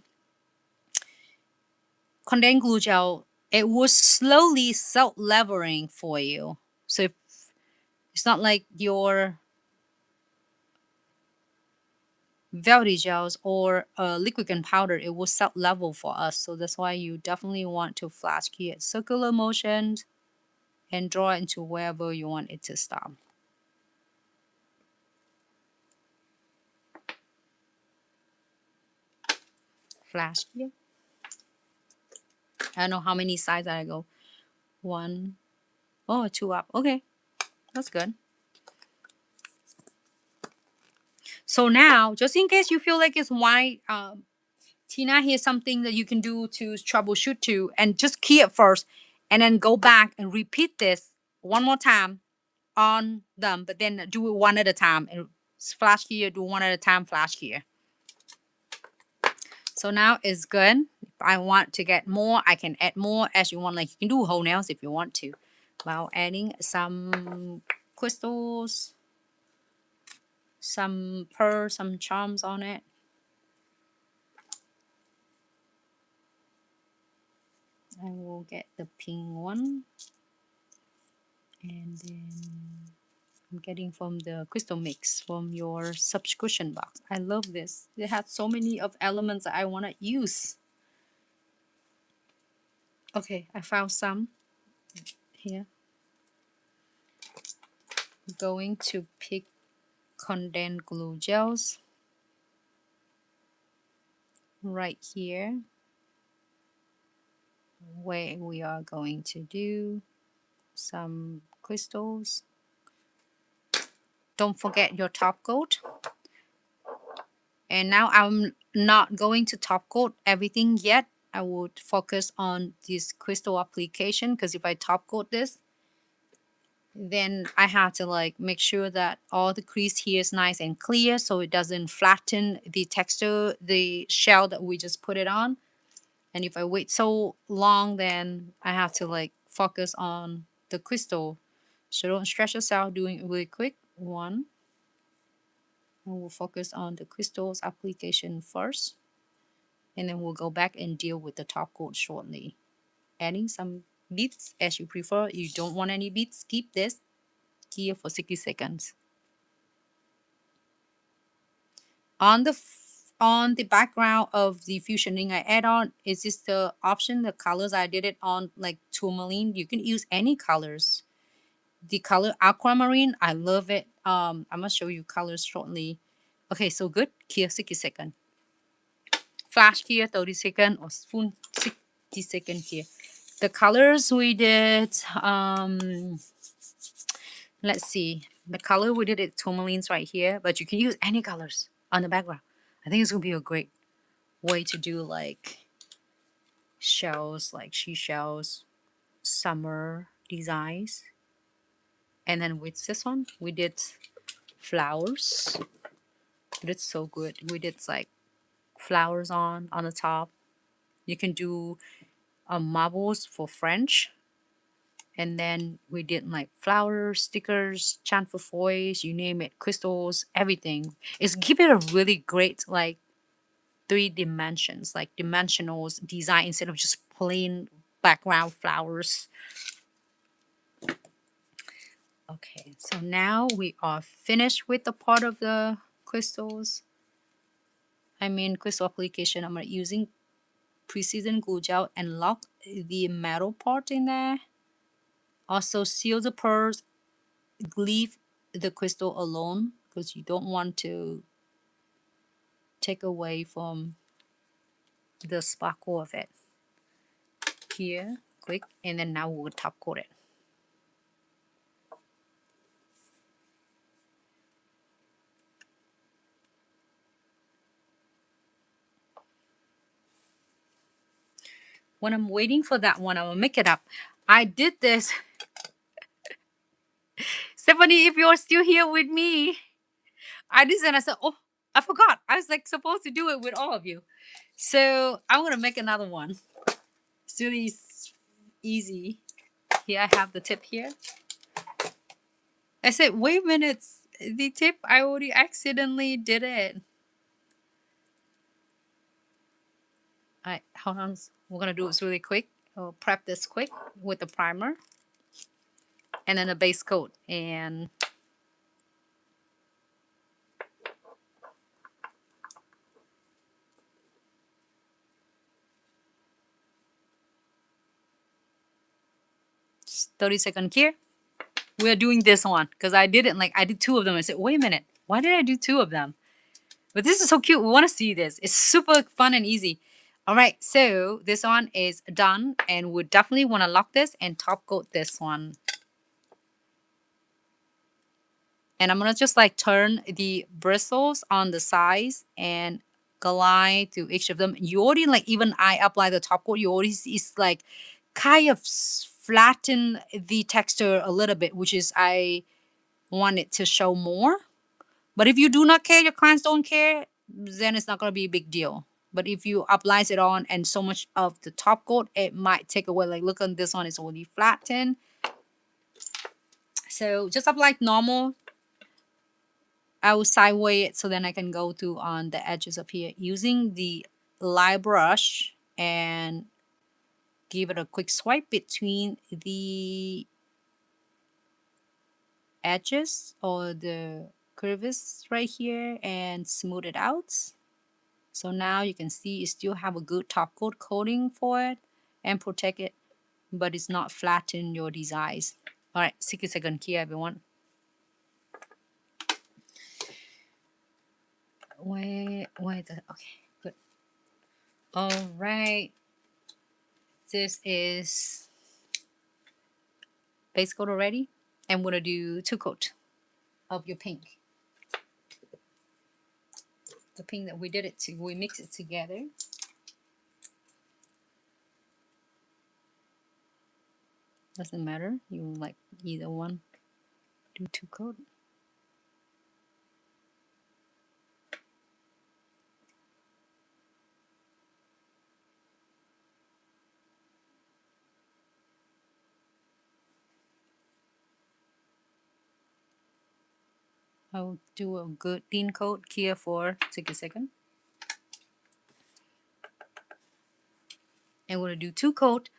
condensed glue gel, it was slowly self-leveling for you. So it's not like your Velvetty gels or liquid and powder, it will self-level for us. So that's why you definitely want to flash key it circular motions and draw it into wherever you want it to stop. Flash key. I don't know how many sides I go. 1, oh, 2 up. Okay, that's good. So now, just in case you feel like it's white, Tina, here's something that you can do to troubleshoot to, and just key it first, and then go back and repeat this one more time on them, but then do it one at a time. And flash key, do one at a time, flash key. So now it's good. If I want to get more, I can add more as you want. Like you can do whole nails if you want to, while adding some crystals, some pearls, some charms on it. I will get the pink one, and then I'm getting from the crystal mix from your subscription box. I love this. It has so many of elements that I want to use. Okay, I found some here. I'm going to pick condensed glue gels right here, where we are going to do some crystals. Don't forget your top coat. And now I'm not going to top coat everything yet. I would focus on this crystal application, because if I top coat this, then I have to like make sure that all the crease here is nice and clear, so it doesn't flatten the texture, the shell that we just put it on. And if I wait so long, then I have to like focus on the crystal. So don't stress yourself doing it really quick. One, and we'll focus on the crystals application first, and then we'll go back and deal with the top coat shortly. Adding some beads as you prefer. You don't want any beads, keep this here for 60 seconds. On the background of the fusioning I add on, is this the option, the colors I did it on like tourmaline. You can use any colors. The color aquamarine, I love it. I'm gonna show you colors shortly. Okay, so good. Here 60 seconds. Flash here 30 seconds or full 60 seconds here. The colors we did, let's see. The color we did it tourmalines right here, but you can use any colors on the background. I think it's gonna be a great way to do like shells, like seashells, summer designs. And then with this one, we did flowers. We did so good. We did like flowers on the top. You can do marbles for French. And then we did like flowers, stickers, chamfer foils, you name it, crystals, everything. It's give it a really great like 3 dimensions, like dimensional design instead of just plain background flowers. Okay, so now we are finished with the part of the crystals. Crystal application. I'm using Precision Glue Gel and lock the metal part in there. Also seal the pearls, leave the crystal alone because you don't want to take away from the sparkle of it. Here, quick, and then now we'll top coat it. When I'm waiting for that one, I will make it up. I did this. Stephanie, if you're still here with me, I did and I said, oh, I forgot. I was like supposed to do it with all of you. So I'm gonna make another one. It's really easy. Here I have the tip here. I said, wait a minute, the tip, I already accidentally did it. Alright, hold on. We're gonna do this really quick. I'll prep this quick with the primer and then a base coat. And just 30-second here. We're doing this one because I didn't like, I did 2 of them. I said, wait a minute, why did I do 2 of them? But this is so cute. We want to see this. It's super fun and easy. All right, so this one is done, and we definitely want to lock this and top coat this one. And I'm gonna just like turn the bristles on the sides and glide through each of them. You already like, even I apply the top coat, you already see it's like kind of flatten the texture a little bit, which is I want it to show more. But if you do not care, your clients don't care, then it's not gonna be a big deal. But if you apply it on and so much of the top coat, it might take away. Like look on this one, it's already flattened. So just apply normal. I will sideway it so then I can go through on the edges of here using the light brush and give it a quick swipe between the edges or the crevice right here and smooth it out. So now you can see you still have a good top coat coating for it and protect it, but it's not flatten your designs. All right, 60-second here, everyone. Wait, okay, good. All right, this is base coat already, and we're gonna do 2 coat of your pink. The pink that we did it to, we mix it together. Doesn't matter, you like either one. Do 2 coat. I'll do a good thin coat here for 60-second. And we're gonna do 2 coat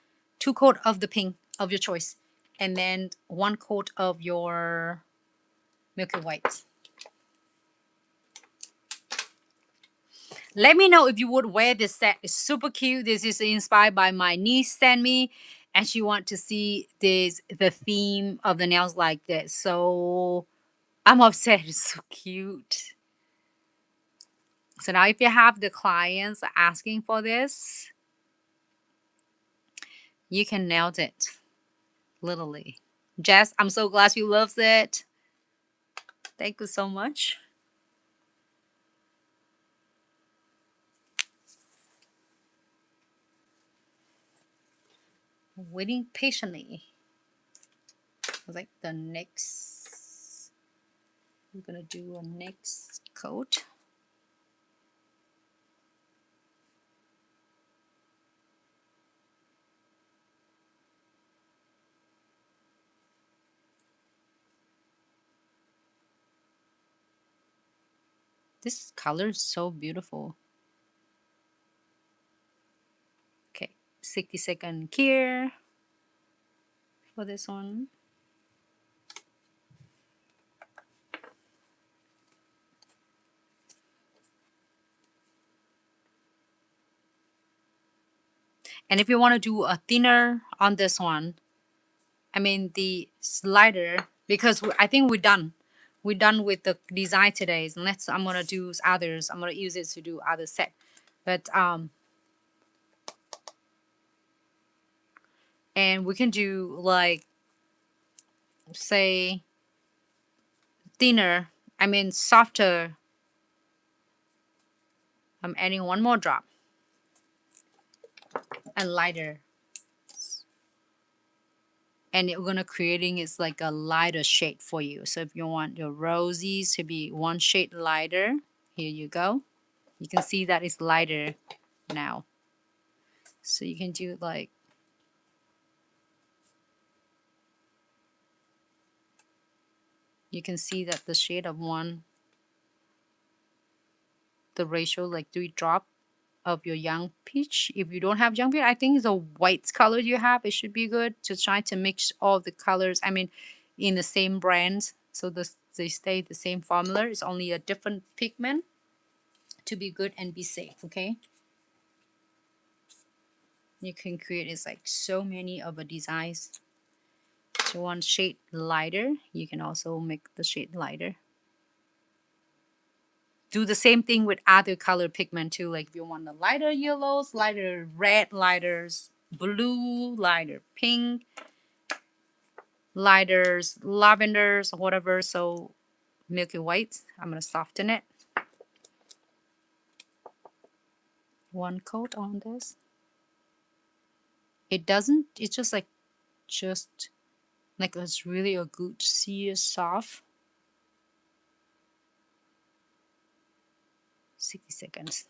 of the pink of your choice, and then 1 coat of your milky white. Let me know if you would wear this set. It's super cute. This is inspired by my niece sent me, and she want to see this the theme of the nails like this. So I'm upset. It's so cute. So now if you have the clients asking for this, you can nail it. Literally. Jess, I'm so glad you loves it. Thank you so much. Waiting patiently. like the next, we're gonna do a next coat. This color is so beautiful. Okay, 60-second cure for this one. And if you want to do a thinner on this one, I mean the slider, because I think we're done. We're done with the design today. So next I'm gonna do others. I'm gonna use it to do other set. But and we can do like, say, thinner, I mean softer. I'm adding one more drop, and lighter. And we're gonna creating is like a lighter shade for you. So if you want your rosies to be one shade lighter, here you go. You can see that it's lighter now. So you can do like, you can see that the shade of one, the ratio like 3 drop of your young peach. If you don't have young peach, I think the white color you have, it should be good to try to mix all the colors. I mean, in the same brand, so they stay the same formula. It's only a different pigment to be good and be safe. Okay. You can create is like so many of the designs. If you want shade lighter, you can also make the shade lighter. Do the same thing with other color pigment too. Like if you want the lighter yellows, lighter red, lighters blue, lighter pink, lighters lavenders, or whatever. So milky white, I'm gonna soften it. One coat on this. It doesn't. It's just like it's really a good sheer soft. 60 seconds.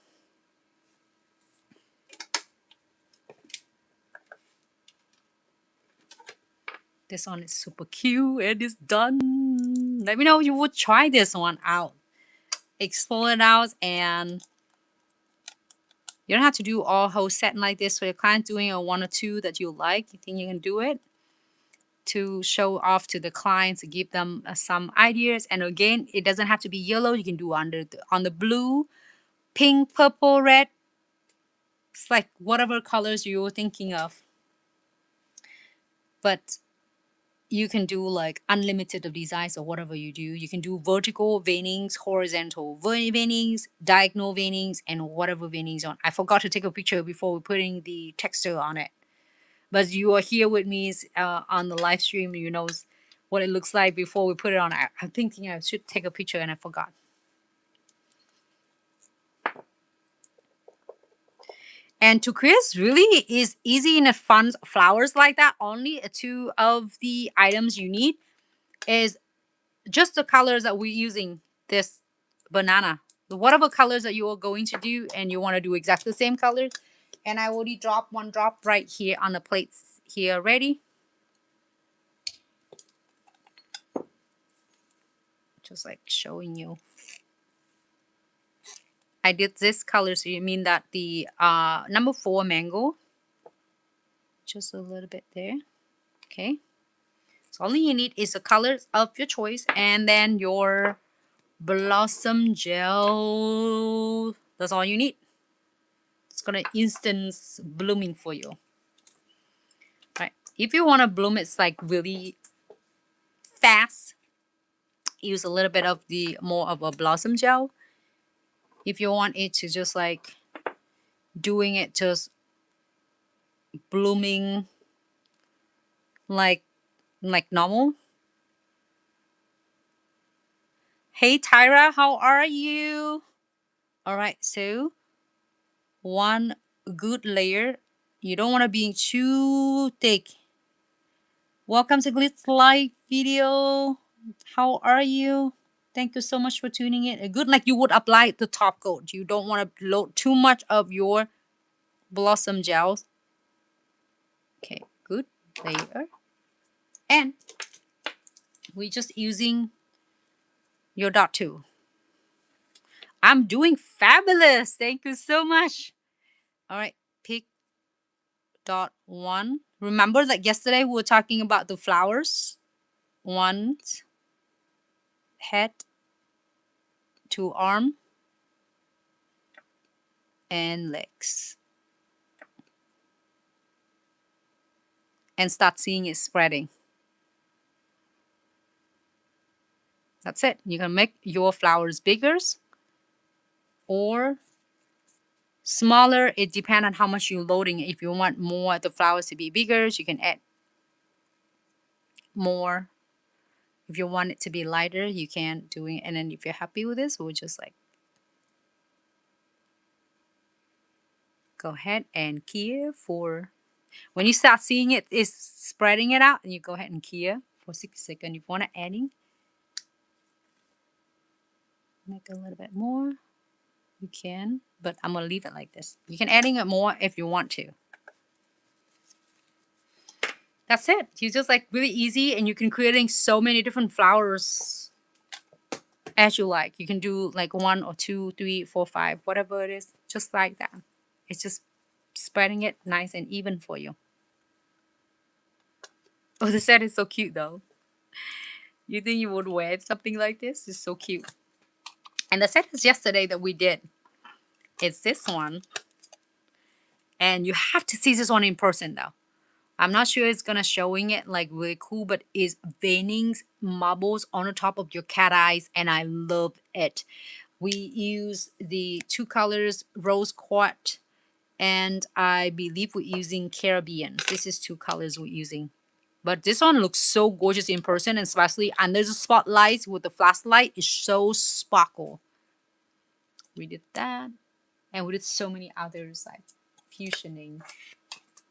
This one is super cute. It is done. Let me know if you would try this one out. Explore it out, and you don't have to do all whole set like this. For your client doing a one or two that you like, you think you can do it to show off to the clients, to give them some ideas. And again, it doesn't have to be yellow. You can do on the blue, pink, purple, red. It's like whatever colors you're thinking of. But you can do like unlimited of designs or whatever you do. You can do vertical veinings, horizontal veinings, diagonal veinings, and whatever veinings on. I forgot to take a picture before we putting the texture on it. But you are here with me on the live stream. You know what it looks like before we put it on. I'm thinking I should take a picture and I forgot. And to create really is easy in a fun flowers like that. Only two of the items you need is just the colors that we're using. This banana, whatever colors that you are going to do, and you want to do exactly the same colors. And I already dropped one drop right here on the plates here ready. Just like showing you. I did this color, so you mean that the number 4 mango. Just a little bit there. Okay. So all you need is the colors of your choice, and then your blossom gel. That's all you need. It's gonna instant blooming for you. Right. If you want to bloom it's like really fast, use a little bit of the more of a blossom gel. If you want it to just like doing it just blooming like normal. Hey Tyra, how are you? All right, so one good layer. You don't want to be too thick. Welcome to Glitz Live video. How are you? Thank you so much for tuning in. Good, like you would apply the top coat. You don't want to load too much of your blossom gels. Okay, good. Layer. And we're just using your dot tool. I'm doing fabulous. Thank you so much. All right, pick dot one. Remember that yesterday we were talking about the flowers. One, head, two arm, and legs. And start seeing it spreading. That's it. You can make your flowers bigger or smaller. It depends on how much you're loading. If you want more of the flowers to be bigger, you can add more. If you want it to be lighter, you can do it. And then if you're happy with this, we'll just like go ahead and key for when you start seeing it is spreading it out, and you go ahead and key for 60 seconds. If you want to adding, make a little bit more. You can, but I'm gonna leave it like this. You can adding it more if you want to. That's it. It's just like really easy, and you can creating so many different flowers as you like. You can do like 1 or 2, 3, 4, 5, whatever it is, just like that. It's just spreading it nice and even for you. Oh, the set is so cute though. You think you would wear something like this? It's so cute. And the set is yesterday that we did. It's this one. And you have to see this one in person though. I'm not sure it's gonna showing it like really cool, but it's veinings, marbles on the top of your cat eyes, and I love it. We use the 2 colors, rose quartz, and I believe we're using Caribbean. This is 2 colors we're using. But this one looks so gorgeous in person, and especially under the spotlight with the flashlight, it's so sparkle. We did that, and we did so many others like fusioning.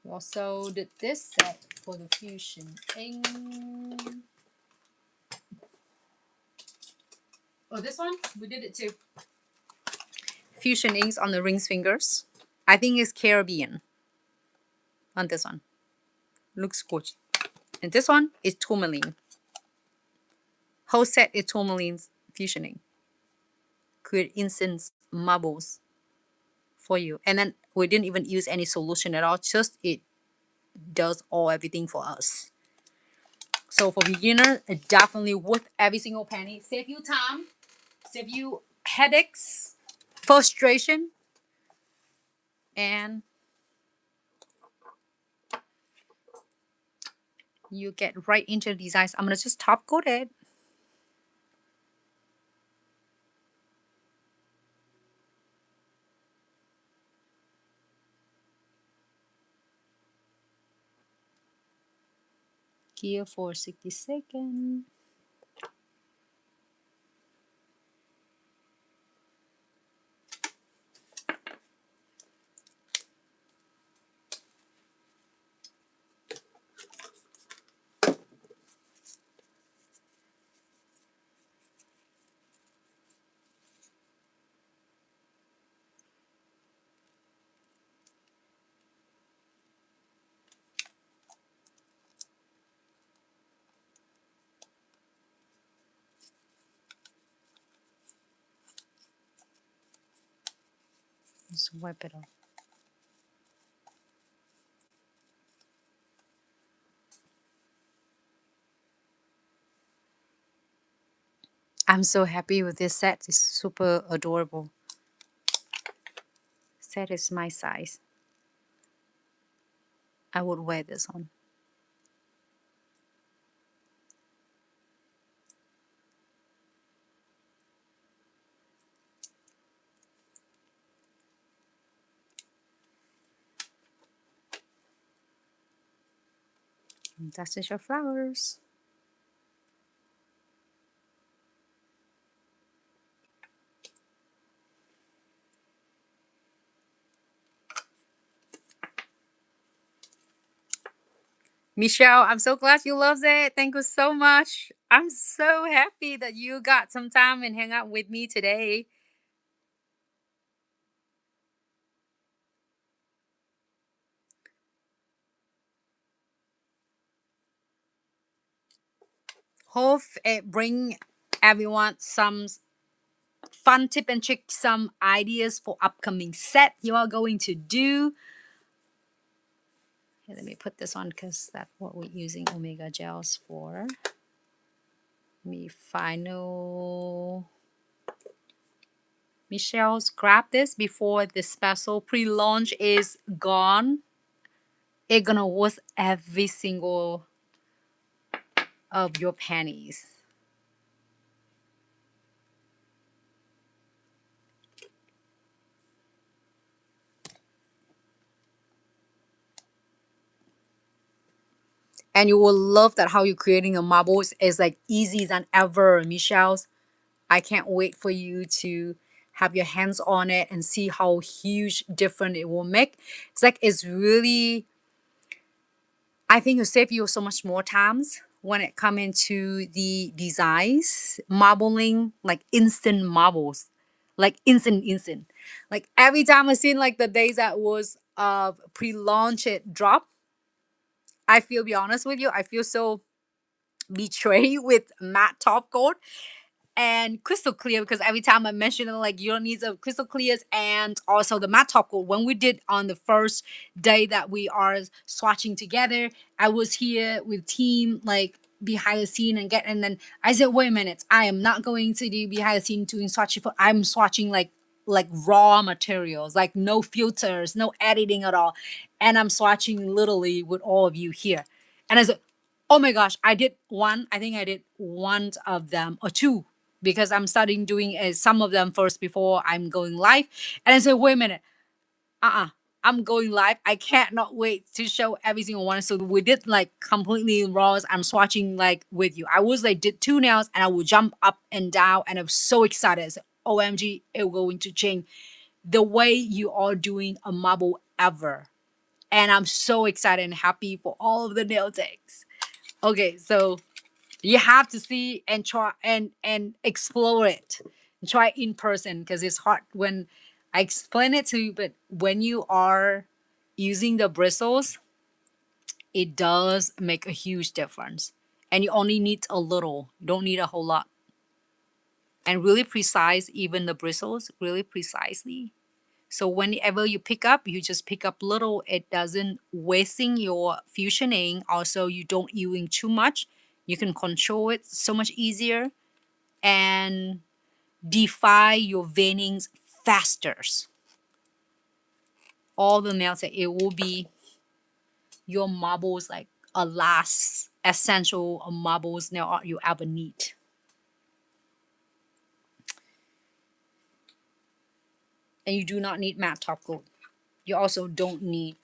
We also did this set for the fusioning. Oh, this one we did it too. Fusionings on the rings fingers. I think it's Caribbean on this one. Looks gorgeous. And this one is tourmaline. Whole set is tourmaline's fusioning. Create instant marbles for you. And then we didn't even use any solution at all. Just it does everything for us. So for beginner, it definitely worth every single penny. Save you time, save you headaches, frustration, and you get right into the designs. I'm gonna just top coat it. Here for 60 seconds. Just wipe it off. I'm so happy with this set. It's super adorable. Set is my size. I would wear this one. And that's just your flowers. Michelle, I'm so glad you love it. Thank you so much. I'm so happy that you got some time and hang out with me today. Hope it bring everyone some fun tip and trick, some ideas for upcoming set you are going to do. Okay, let me put this on because that's what we're using omega gels for. Me final. Michelle's grab this before the special pre-launch is gone. It's gonna wash every single of your panties. And you will love that how you're creating a marbles is like easy than ever, Michelle's. I can't wait for you to have your hands on it and see how huge different it will make. It's like it's really, I think it'll save you so much more times when it come into the designs, marbling, like instant marbles, like instant. Like every time I seen like the days that was pre-launch it drop, I feel, be honest with you, I feel so betrayed with matte top coat and crystal clear, because every time I mention it, like you don't need the crystal clears and also the matte top coat. When we did on the first day that we are swatching together, I was here with team like behind the scene and then I said, wait a minute, I am not going to do behind the scene doing swatching. I'm swatching like raw materials, like no filters, no editing at all, and I'm swatching literally with all of you here. And I said, oh my gosh, I did one. I think I did one of them or two because I'm starting doing some of them first before I'm going live. And I said, wait a minute, uh-uh, I'm going live. I can't not wait to show every single one. So we did like completely raw. I'm swatching like with you. I was like did two nails and I would jump up and down and I was so excited. I said, OMG, it's going to change the way you are doing a marble ever. And I'm so excited and happy for all of the nail techs. Okay, so you have to see and try and explore it. Try it in person because it's hard when I explain it to you, but when you are using the bristles, it does make a huge difference. And you only need a little. You don't need a whole lot. And really precise, even the bristles, really precisely. So whenever you pick up, you just pick up little. It doesn't wasting your fusioning. Also, you don't using too much. You can control it so much easier and defy your veinings faster. All the nails that it will be your marbles like a last essential marbles nail art you ever need. And you do not need matte top coat. You also don't need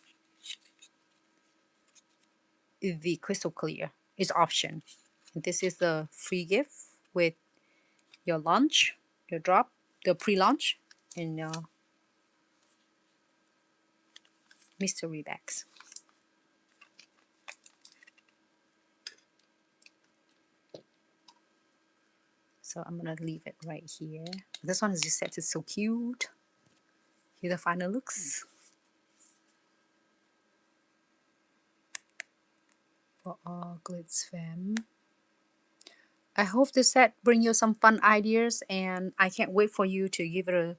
the crystal clear. It's option. This is the free gift with your launch, your drop, the pre-launch, and mystery bags. So I'm gonna leave it right here. This one is just set. It's so cute. Here the final looks. For all Glitz fam. I hope this set bring you some fun ideas, and I can't wait for you to give it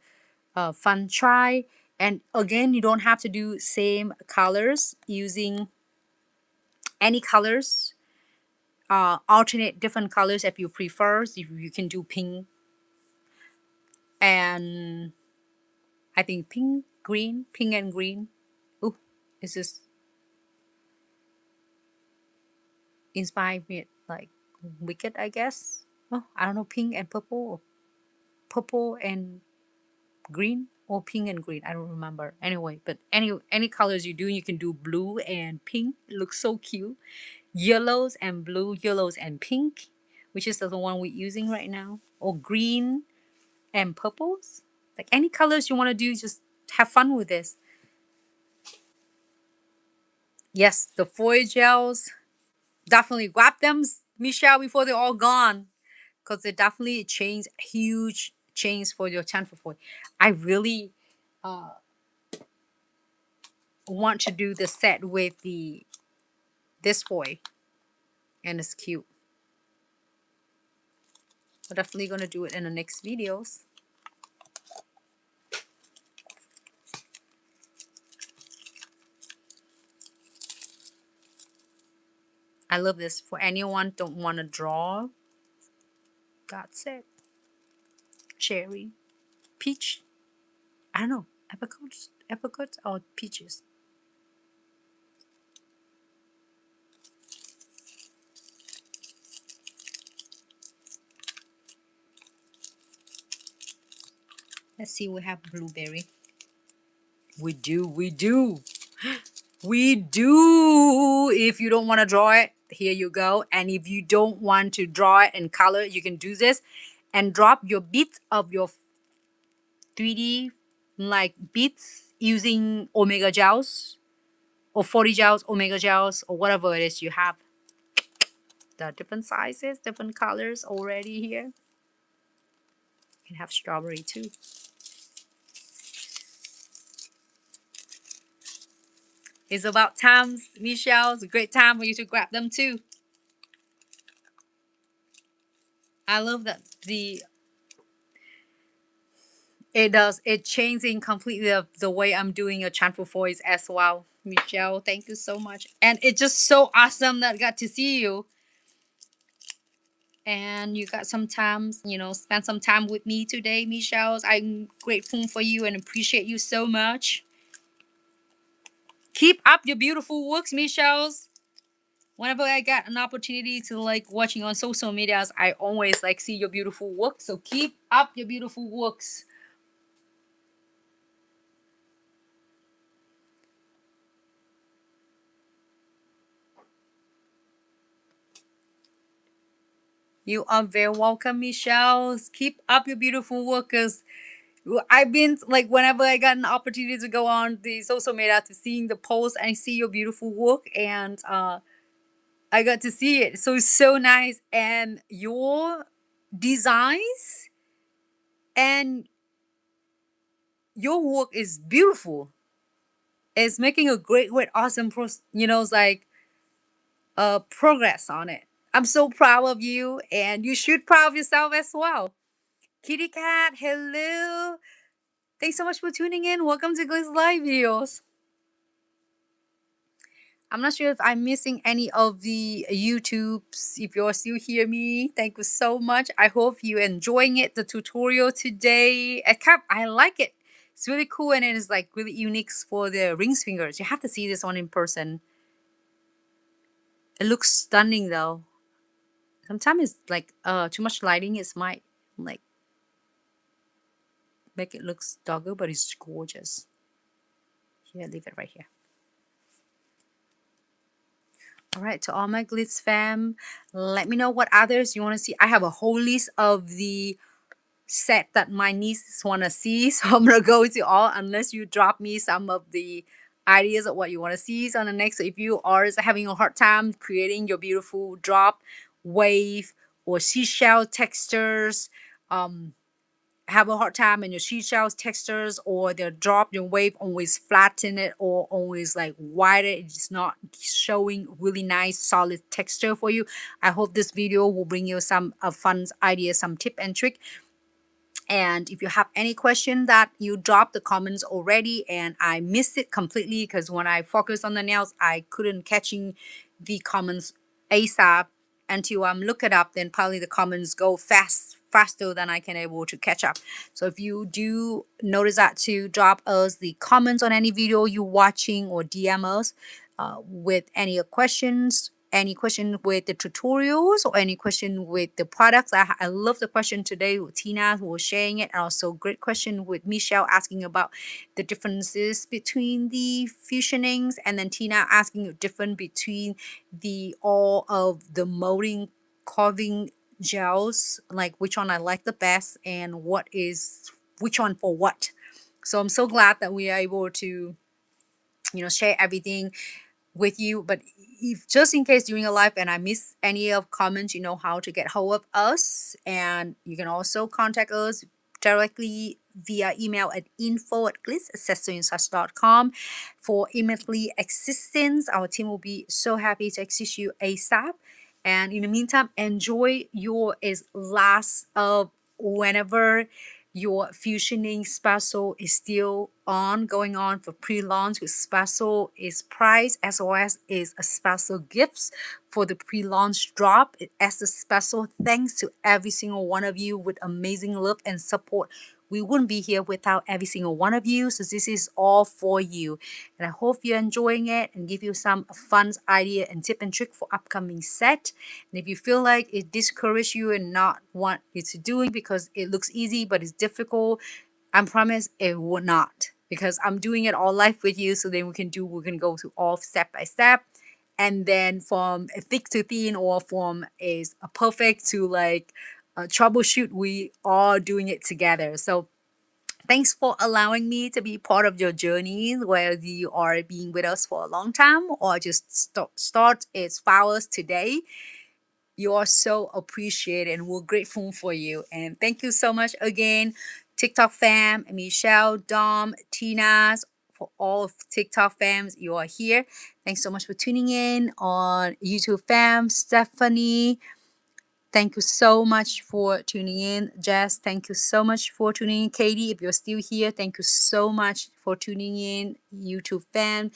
a fun try. And again, you don't have to do same colors using any colors. Alternate different colors if you prefer. If you can do pink and I think pink and green. Oh, is this inspired me like Wicked, I guess. Oh, I don't know, pink and purple and green, or pink and green. I don't remember. Anyway, but any colors you do, you can do blue and pink. It looks so cute. Yellows and blue, yellows and pink, which is the one we're using right now, or green and purples. Like any colors you want to do, just have fun with this. Yes, the foil gels Definitely grab them, Michelle, before they're all gone, because they definitely change huge change for your channel for. I really want to do the set with the this boy, and it's cute. We're definitely gonna do it in the next videos. I love this. For anyone don't want to draw, that's it. Cherry, peach. I don't know. Apricots or peaches. Let's see. We have blueberry. We do. We do. We do. If you don't want to draw it, here you go. And if you don't want to draw it in color, you can do this and drop your bits of your 3D like bits using omega gels or 40 gels, omega gels, or whatever it is you have. The different sizes, different colors already here. You can have strawberry too. It's about time, Michelle. It's a great time for you to grab them too. I love that it changing completely the way I'm doing a channel voice as well. Michelle, thank you so much. And it's just so awesome that I got to see you. And you got some time, spend some time with me today, Michelle. I'm grateful for you and appreciate you so much. Keep up your beautiful works, Michelle. Whenever I get an opportunity to like watching on social medias, I always like see your beautiful work. So keep up your beautiful works. You are very welcome, Michelle. Keep up your beautiful workers. I've been like whenever I got an opportunity to go on the social media to seeing the post and see your beautiful work, and I got to see it. So it's so nice, and your designs and your work is beautiful. It's making a great, awesome, it's like progress on it. I'm so proud of you, and you should proud of yourself as well. Kitty Cat, hello. Thanks so much for tuning in. Welcome to Glitz Live videos. I'm not sure if I'm missing any of the YouTubes. If you're still hear me, thank you so much. I hope you're enjoying it, the tutorial today. I like it. It's really cool and it is like really unique for the rings fingers. You have to see this one in person. It looks stunning though. Sometimes it's like too much lighting is might like make it look doggy, but it's gorgeous. Here, leave it right here. All right, to all my Glitz fam, let me know what others you want to see. I have a whole list of the set that my nieces want to see, so I'm gonna go to all unless you drop me some of the ideas of what you want to see on the next. So if you are having a hard time creating your beautiful drop, wave, or seashell textures, have a hard time and your seashells textures or the drop your wave always flatten it or always like wider, it's not showing really nice solid texture for you. I hope this video will bring you some fun ideas, some tip and trick. And if you have any question that you dropped the comments already and I missed it completely because when I focused on the nails I couldn't catching the comments ASAP until I'm look it up, then probably the comments go faster than I can able to catch up. So if you do notice that, to drop us the comments on any video you watching or DM us with any questions, any question with the tutorials or any question with the products. I love the question today with Tina who was sharing it, and also great question with Michelle asking about the differences between the fusionings, and then Tina asking a difference between the all of the molding carving gels, like which one I like the best and what is which one for what. So I'm so glad that we are able to share everything. with you. But if just in case during your life and I miss any of comments, you know how to get hold of us, and you can also contact us directly via email at info@glitzaccessoryandsuch.com for immediately assistance. Our team will be so happy to assist you ASAP. And in the meantime, enjoy your is last of whenever your fusioning special is still on going on for pre-launch. With special is price as well as is a special gifts for the pre-launch drop as a special thanks to every single one of you with amazing love and support. We wouldn't be here without every single one of you, so this is all for you, and I hope you're enjoying it and give you some fun idea and tip and trick for upcoming set. And if you feel like it discourages you and not want you to do it because it looks easy but it's difficult, I promise it will not, because I'm doing it all live with you. So then we can go to all step by step, and then from a thick to thin or from is a perfect to like a troubleshoot, we are doing it together. So thanks for allowing me to be part of your journey, whether you are being with us for a long time or just start its flowers today. You are so appreciated and we're grateful for you. And thank you so much again, TikTok fam, Michelle, Dom, Tina's, for all of TikTok fams. You are here. Thanks so much for tuning in on YouTube fam. Stephanie, thank you so much for tuning in. Jess, thank you so much for tuning in. Katie, if you're still here, thank you so much for tuning in. YouTube fam.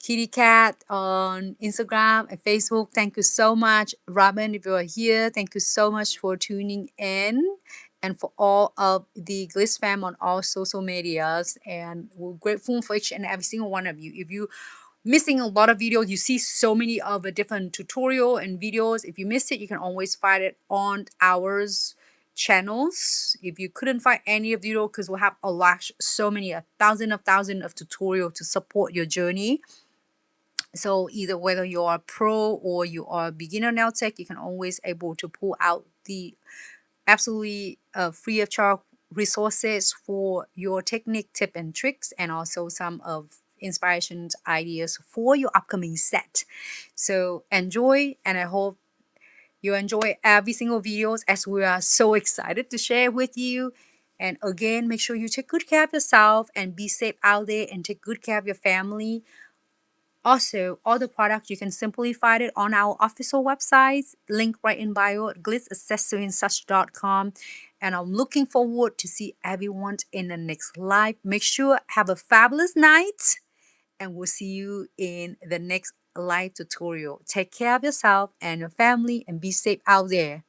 Kitty Cat on Instagram and Facebook, thank you so much. Robin, if you're here, thank you so much for tuning in. And for all of the Glitz fam on all social medias. And we're grateful for each and every single one of you. If you missing a lot of videos, you see so many of the different tutorial and videos. If you missed it, you can always find it on ours channels. If you couldn't find any of the video, because we'll have a lot, so many, a thousand of tutorial to support your journey. So either whether you are a pro or you are a beginner nail tech, you can always able to pull out the absolutely free of charge resources for your technique, tip and tricks, and also some of inspirations, ideas for your upcoming set. So enjoy, and I hope you enjoy every single videos as we are so excited to share with you. And again, make sure you take good care of yourself and be safe out there and take good care of your family. Also, all the products you can simply find it on our official websites, link right in bio at glitzaccessoryandsuch.com. And I'm looking forward to see everyone in the next live. Make sure have a fabulous night, and we'll see you in the next live tutorial. Take care of yourself and your family and be safe out there.